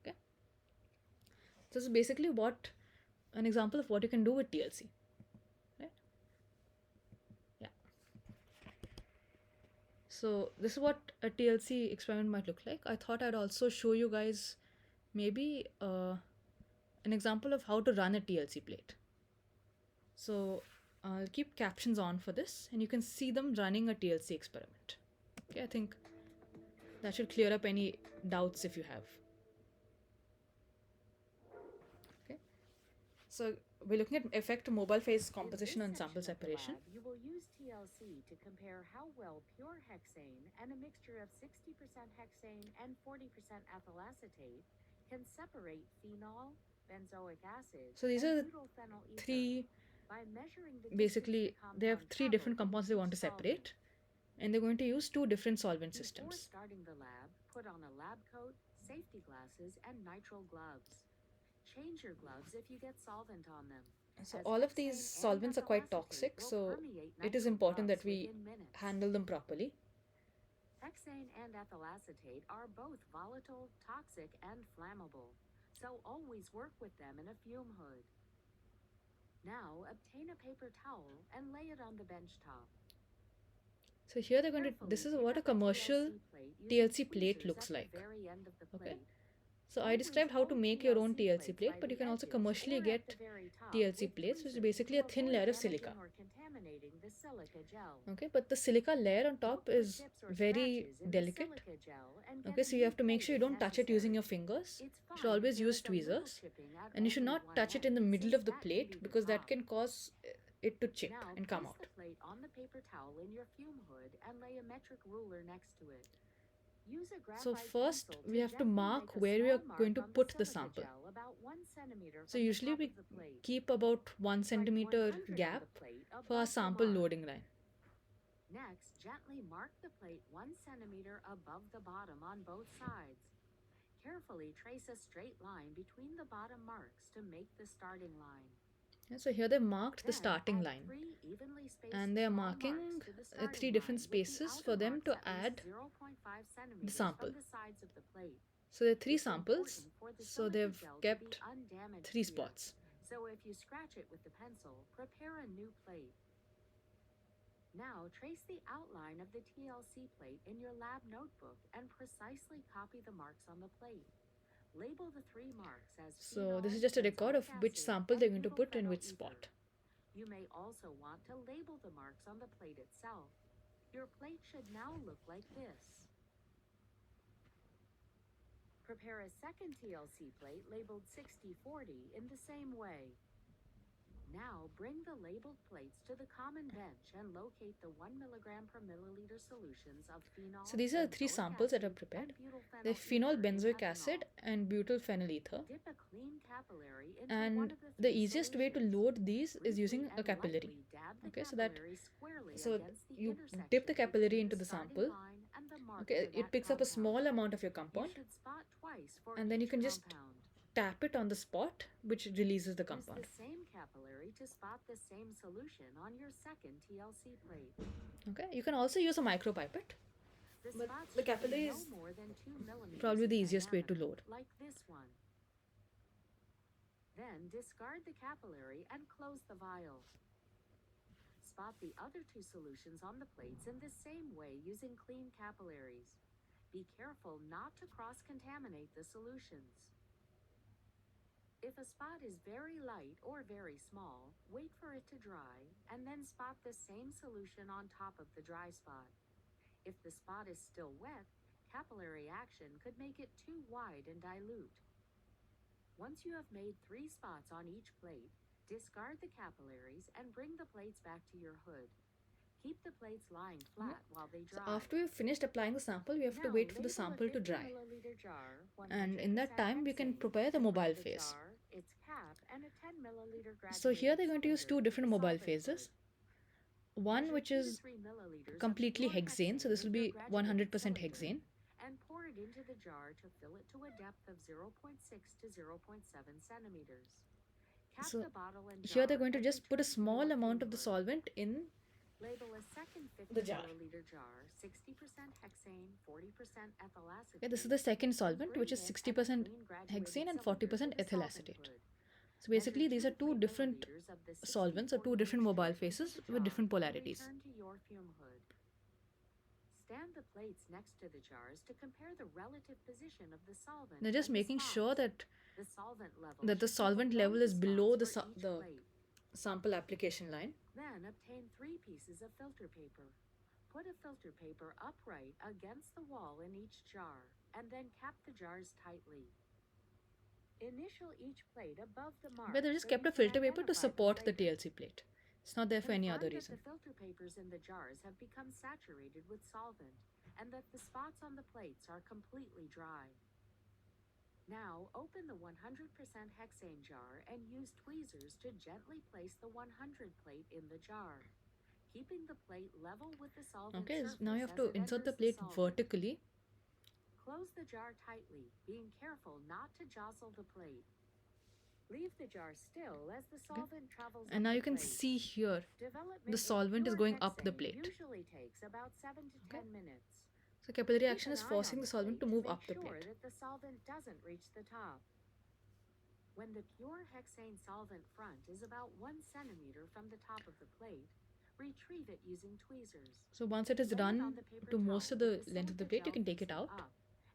Okay. So this is basically what an example of what you can do with TLC. Right? Yeah. So this is what a TLC experiment might look like. I thought I'd also show you guys maybe an example of how to run a TLC plate. So I'll keep captions on for this and you can see them running a TLC experiment. Okay, I think that should clear up any doubts if you have. Okay, so we're looking at effect mobile phase composition and sample separation. Lab, you will use TLC to compare how well pure hexane and a mixture of 60% hexane and 40% ethyl acetate can separate phenol, benzoic acid, so these and are butylphenyl ether. three, By measuring the basically distance they have compound three different traveled compounds in they want to each solvent. separate, and they're going to use two different solvent Before systems. starting the lab, put on a lab coat, safety glasses, and nitrile gloves. Change your gloves if you get solvent on them. So as all of these hexane and solvents are ethyl quite acetate toxic, will so permeate it is nitrile important gloves that we within minutes. handle them properly. Hexane and ethyl acetate are both volatile, toxic, and flammable, so always work with them in a fume hood. Now obtain a paper towel and lay it on the bench top. So here they're going to, this Carefully is pick what a up a commercial TLC plate using TLC plate tweezers looks at the like. very end of the Okay. plate. So I Don't lose described how to old make your own TLC TLC plates plate, by but you the can also edges commercially or at the get very top TLC with plates, which is tweezers basically to a thin avoid layer of damaging silica. or contaminating the silica gel. Okay, but the silica layer on Don't top put is chips or very scratches in the delicate. silica gel and get Okay, a so you new have to make plate sure you if don't touch it using your necessary. fingers. It's You should fine if always there use is a little tweezers, chipping at and you should only not one touch it in the end, middle since of the that can plate be the because that top. can cause it to chip Now and come place out. the plate on the paper towel in your fume hood and lay a metric ruler next to it. Use a So graphite first pencil we to have to gently mark make a where we are small going mark to on the put the silica sample. gel about 1 centimeter So from the usually top we of the plate. keep about 1 Write centimeter 100 on gap the plate for our above the sample mark. loading line. Next, gently mark the plate 1 centimeter above the bottom on both sides. Carefully trace a straight line between the bottom marks to make the starting line. Yeah, so here they marked the Then starting add line, 3 evenly spaced and they are small marking marks to the starting 3 different line, with the spaces outer for them marks to at add least 0.5 the centimeters sample. from the sides of the plate. So there are 3 It's samples, important for the so silica they've gel to be kept undamaged 3 here. spots. So if you scratch it with the pencil, prepare a new plate. Now trace the outline of the TLC plate in your lab notebook and precisely copy the marks on the plate. Label the 3 marks as So phenol, this is just a record benzoic of which acid, sample and they're going to butyl put in phenyl which ether. spot. You may also want to label the marks on the plate itself. Your plate should now look like this. Prepare a second TLC plate labeled 6040 in the same way. Now bring the labeled plates to the common bench and locate the 1 milligram per milliliter solutions of phenol, So these are the 3 benzoic samples that I've acid, prepared. and butyl They're phenyl phenol, ether in benzoic ethanol. acid, and butyl phenyl ether. Dip a clean capillary into one And of the the 3 easiest way to solutions. load these is Briefly using a and capillary. lightly dab the Okay, so that capillary squarely so against the you intersection dip the capillary between into the starting sample. line and the mark Okay, for it that picks up a compound. small amount of your You compound, should spot twice for and then you each can just compound. tap it on the spot, which releases the Use compound. the same capillary to spot the same solution on your second TLC plate. Okay, you can also use a micropipette, The but spots the should be capillary no is more than 2 millimeters probably in the easiest way to diameter, load. like this one. Then discard the capillary and close the vial. Spot the other 2 solutions on the plates in the same way using clean capillaries. Be careful not to cross-contaminate the solutions. If a spot is very light or very small, wait for it to dry and then spot the same solution on top of the dry spot. If the spot is still wet, capillary action could make it too wide and dilute. Once you have made 3 spots on each plate, discard the capillaries and bring the plates back to your hood. Keep the plates lying flat while they So dry. after we've finished applying the sample, we have to Now, wait for the label a sample to 50 dry. milliliter jar, And in that 100% time, we can hexane, prepare the the mobile lid of the phase. jar, its cap, and a 10 milliliter So here graduated they're going to use 2 cylinder different for the mobile solvent phases. hood. One Measure which 2 to is 3 milliliters of completely pure hexane, so this will in your be graduated 100% cylinder hexane. and pour it into the jar to fill it to a depth of 0.6 to 0.7 centimeters. Cap So the bottle and here jar they're going to and just put a return to small your amount fume of the hood. solvent in Label a second 50 the jar. milliliter jar, 60% hexane, 40% ethyl acetate. Yeah, this is the second solvent, Bring which is it 60% and a clean graduated hexane and cylinder 40% to the ethyl solvent acetate. hood. So basically, Measure these 2 are to 2 3 different milliliters of the solvents or 2 60-40 different mobile mixture into phases the with jar different and polarities. return to your fume hood. Stand the plates next to the jars to compare the relative position of the solvent. They're just and the making spots. sure that The solvent level the should be solvent below level is the below spots for each the plate. sample application line. Then obtain 3 pieces of filter paper. Put a filter paper upright against the wall in each jar, and then cap the jars tightly. Initial each plate above the mark. But they just so kept you a can filter paper to identify them support the later. TLC plate. It's not there for any other Confirm reason. that the filter papers in the jars have become saturated with solvent and that the spots on the plates are completely dry. Now open the 100% hexane jar and use tweezers to gently place the 100 plate in the jar, keeping the plate level with the solvent Okay, surface now you have as to it insert the enters plate solvent. vertically. Close the jar tightly, being careful not to jostle the plate. Leave the jar still as the solvent travels And up now the you can plate. see here Development the with solvent is pure going up the hexane plate. usually takes about 7 to 10 minutes. So capillary Keep action an is eye forcing on the solvent to plate move make up the sure plate. that the solvent doesn't reach the top. When the pure hexane solvent front is about 1 centimeter from the top of the plate, Retrieve it using tweezers. So once it is Lay it on run the paper to most towel of with the the length of the silica plate, you gel can take it facing out. up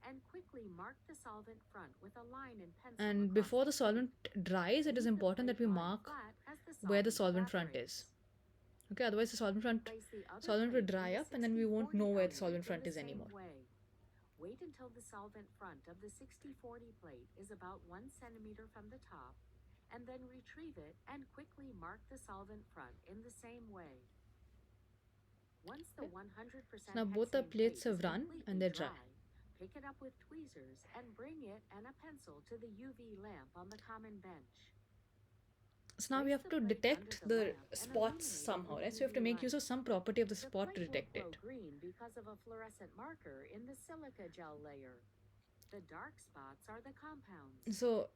and quickly mark the solvent front with a line and pencil And across before the the plate. solvent dries, it is Leave the important plate that we lying mark flat as the where the solvent solvent front is. evaporates. Okay, otherwise the Place the other solvent will plate in dry the up and then we won't 60-40 know where the solvent eluent in front the is same anymore. way. Wait until the solvent front of the 60-40 plate is about 1 centimeter from the top, and then retrieve it and quickly mark the solvent front in the same way. Once the 100% So now both our hexane plate plates is have run and completely they're dry. dry, pick it up with tweezers and bring it and a pencil to the UV lamp on the common bench. So now we Place have the to plate under detect the the lamp and spots illuminate it somehow, with right? So we have to UV make use light. of some property of the The spot to plate will detect glow it. green because of a fluorescent marker in the silica gel layer. The dark spots are the compounds. So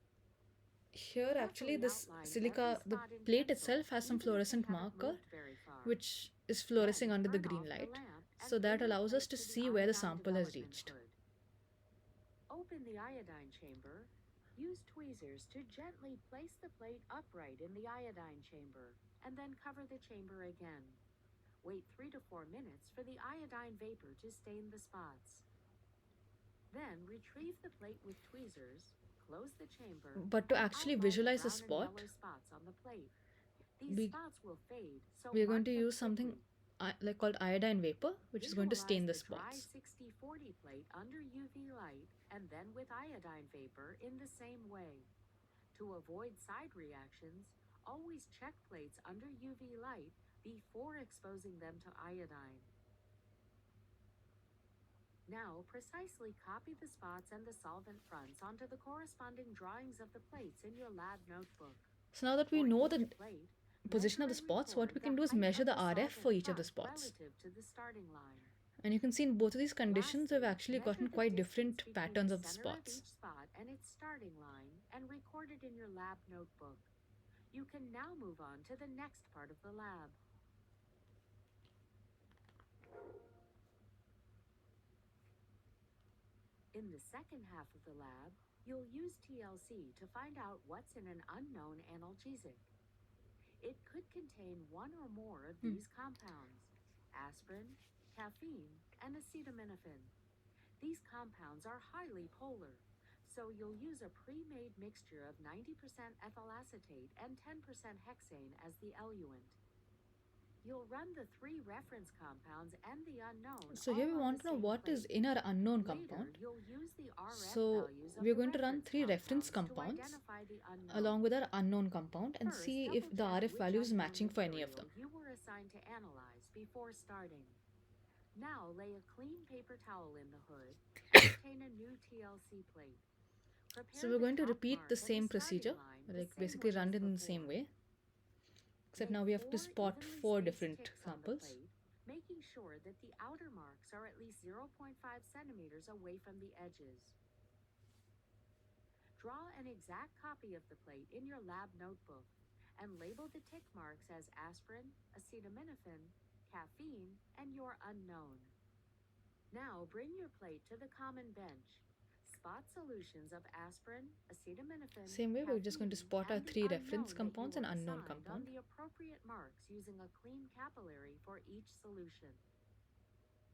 here actually Carefully this outline every silica, the spot in plate pencil, itself has some even if they fluorescent haven't marker moved very far. which is fluorescing Then under the turn green off the light. lamp So and that bring your allows us plate to to the see where the iodine sample has development reached. hood. Open the iodine chamber. Use tweezers to gently place the plate upright in the iodine chamber, and then cover the chamber again. Wait 3 to 4 minutes for the iodine vapor to stain the spots. Then retrieve the plate with tweezers, close the chamber, But to and actually outline the visualize the brown and spot, yellow spots on the plate. These we spots will fade, so we are going mark to them use something quickly. like called iodine vapor, which is going to stain Visualize the the dry spots. 60-40 plate under UV light and then with iodine vapor in the same way. To avoid side reactions, always check plates under UV light before exposing them to iodine. Now, precisely copy the spots and the solvent fronts onto the corresponding drawings of the plates in your lab notebook. So now that we For know each the plate, position of measure the and spots, what record we the can do is height measure of the the RF solvent for each of the front spots. relative to the starting line. And you can see in both of these conditions, we've Lastly, actually measure gotten the quite distance different between patterns the of the center of spots. each spot and its starting line and record it in your lab notebook. You can now move on to the next part of the lab. In the second half of the lab, you'll use TLC to find out what's in an unknown analgesic. It could contain one or more of these compounds: aspirin, caffeine, and acetaminophen. These compounds are highly polar, so you'll use a pre-made mixture of 90% ethyl acetate and 10% hexane as the eluent. You'll run the 3 reference compounds and the unknown So all here we on want the to know same what plate. is in our unknown Later, compound. you'll use the RF So values of we're the going to run reference 3 reference compounds to compounds identify the unknown. along with our unknown compound and First, see if the double-check RF which value is unknown matching for any of them. material you were assigned to analyze before starting. Now, lay a clean paper towel in the hood and obtain a new TLC plate. Prepare So we're the going to top repeat mark the and same starting procedure, line the like same basically way run as it in the same before. way, except Make now we have to 4 spot evenly 4 spaced different ticks on the samples. plate, making sure that the outer marks are at least 0.5 centimeters away from the edges. Draw an exact copy of the plate in your lab notebook and label the tick marks as aspirin, acetaminophen, caffeine, and your unknown. Now bring your plate to the common bench. Spot solutions of aspirin, acetaminophen, Same way, we're just going to caffeine, spot our and the 3 reference unknown that you compounds and were unknown assigned on compound. the appropriate marks using a clean capillary for each solution.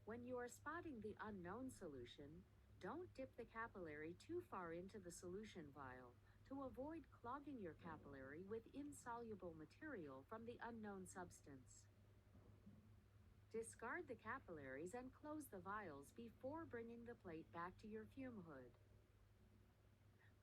When you are spotting the unknown solution, don't dip the capillary too far into the solution vial to avoid clogging your capillary with insoluble material from the unknown substance. Discard the capillaries and close the vials before bringing the plate back to your fume hood.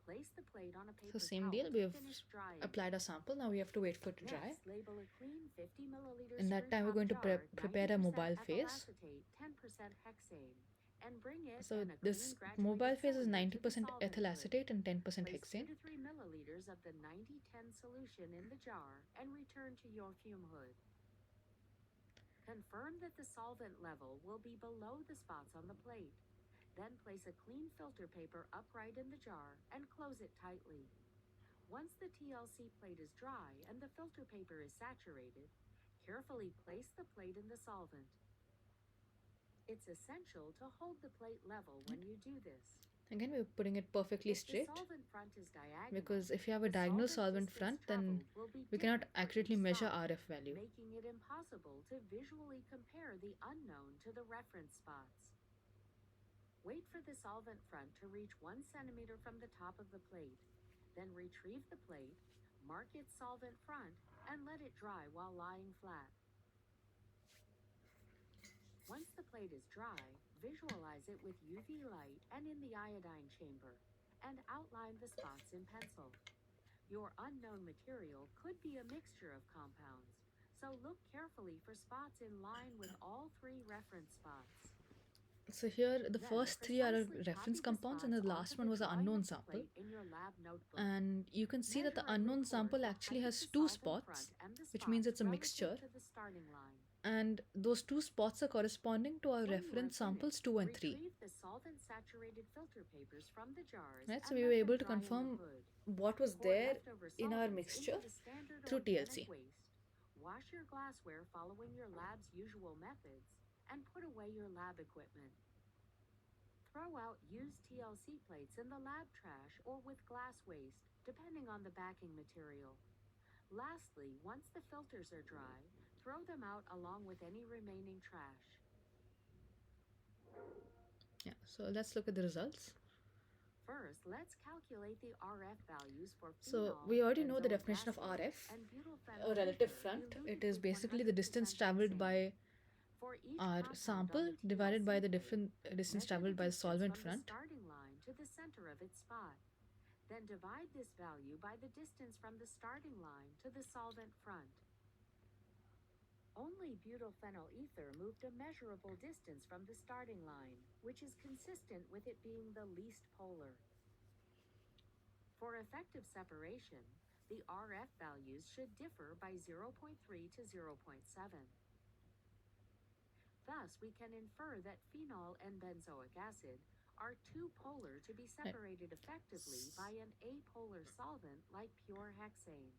Place the plate on a So paper same towel deal, we to have finish drying. applied our sample, now we have to wait for it to dry. Next, label a clean 50 milliliter In that time, we're screw-top going to jar, prepare a 90% mobile ethyl phase. acetate, 10% hexane, and bring it So and a this clean granulated mobile phase is cylinder to the 90% solvent ethyl hood. acetate and 10% Place 2 hexane. to 3 milliliters of the 90-10 solution in the jar and return to your fume hood. Confirm that the solvent level will be below the spots on the plate. Then place a clean filter paper upright in the jar and close it tightly. Once the TLC plate is dry and the filter paper is saturated, carefully place the plate in the solvent. It's essential to hold the plate level when you do this. Again, we're putting it perfectly If the straight, solvent front is diagonal, because if you have a the diagonal solvent solvent distance front, then traveled will be we cannot different for accurately each measure spot, RF value. making it impossible to visually compare the unknown to the reference spots. Wait for the solvent front to reach 1 centimeter from the top of the plate, then retrieve the plate, mark its solvent front, and let it dry while lying flat. Once the plate is dry, visualize it with UV light and in the iodine chamber, and outline the spots in pencil. Your unknown material could be a mixture of compounds, so look carefully for spots in line with all three reference spots. So here, the Then first three are precisely reference copy the compounds, and spots the onto last one the was an drawing unknown of the sample. plate in your lab notebook. And you can see that the Measure a unknown group 4 sample actually behind has the two solvent spots, front and the which means spots it's a relative mixture. to the starting line. And those two spots are corresponding to our When you are reference samples finished, 2 and 3. retrieve the solvent-saturated filter papers from the jars Right, so and we were let them able to dry in the confirm hood. what was Pour there leftover in our solvents into mixture the standard through organic TLC. waste. Wash your glassware following your lab's usual methods, and put away your lab equipment. Throw out used TLC plates in the lab trash or with glass waste, depending on the backing material. Lastly, once the filters are dry, throw them out along with any remaining trash. Yeah, so let's look at the results. First, let's calculate the RF values for So phenol, we already know the benzoic definition of acid, RF, and a butylphenyl relative ether front. It diluted is with basically the 100% distance traveled hexane. by For each our compound on sample the divided by TLC the plate, distance measure the traveled by the distance solvent from the front. starting line to the center of its spot. Then divide this value by the distance from the starting line to the solvent front. Only butylphenyl ether moved a measurable distance from the starting line, which is consistent with it being the least polar. For effective separation, the RF values should differ by 0.3 to 0.7. Thus, we can infer that phenol and benzoic acid are too polar to be Right. separated effectively by an apolar solvent like pure hexane.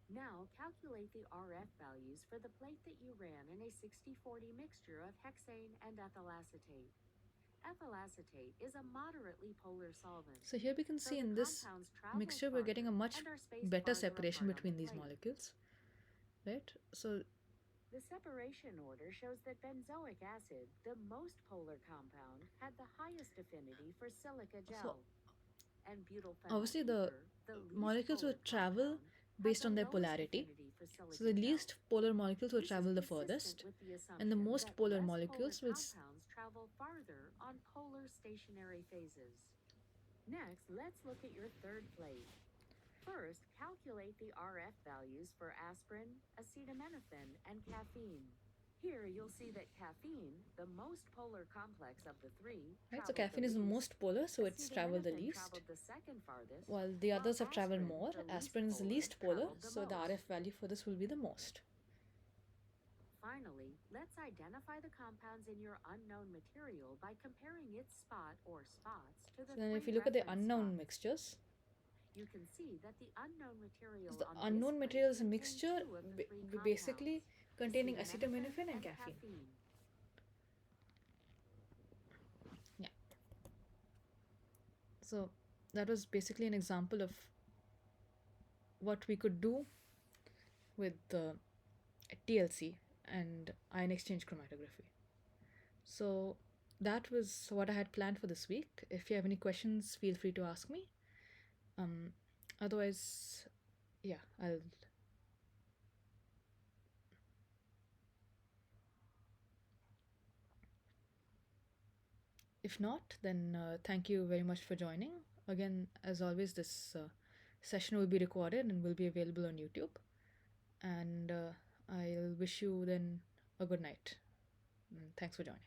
Now, calculate the RF values for the plate that you ran in a 60-40 mixture of hexane and ethyl acetate. Ethyl acetate is a moderately polar solvent. So here we can So see the in this compounds travel mixture we're getting a farther much and are spaced better farther separation apart on the between these plate. molecules. Right? So The separation order shows that benzoic acid, the most polar compound, had the highest affinity for silica so gel, and butylphenyl obviously the ether, the least molecules will polar travel compound, had based the on their lowest polarity. affinity for So silica the gel. least polar molecules will This travel is the consistent furthest, with the and the assumption most that polar less polar molecules will compounds travel farther on polar stationary phases. Next, let's look at your third plate. First, calculate the RF values for aspirin, acetaminophen, and caffeine. Here you'll see that caffeine, the most polar complex of the three, right. So traveled caffeine the is the least. most polar, so it's traveled the Acetaminophen least, traveled the second farthest, while the while others have traveled aspirin, more. the least Aspirin is the polar, least polar, traveled the so the most. RF value for this will be the most. Finally, let's identify the compounds in your unknown material by comparing its spot or spots to the So then if three you look at the reference unknown spots. mixtures, You can see that the unknown material the on this unknown plate material is a contained mixture two of the three basically compounds, containing acetaminophen and and caffeine. Yeah. So that was basically an example of what we could do with the TLC and ion exchange chromatography. So that was what I had planned for this week. If you have any questions, feel free to ask me. Um, Otherwise, yeah, I'll. If not, then thank you very much for joining. Again, as always, this session will be recorded and will be available on YouTube. And I'll wish you then a good night. And thanks for joining.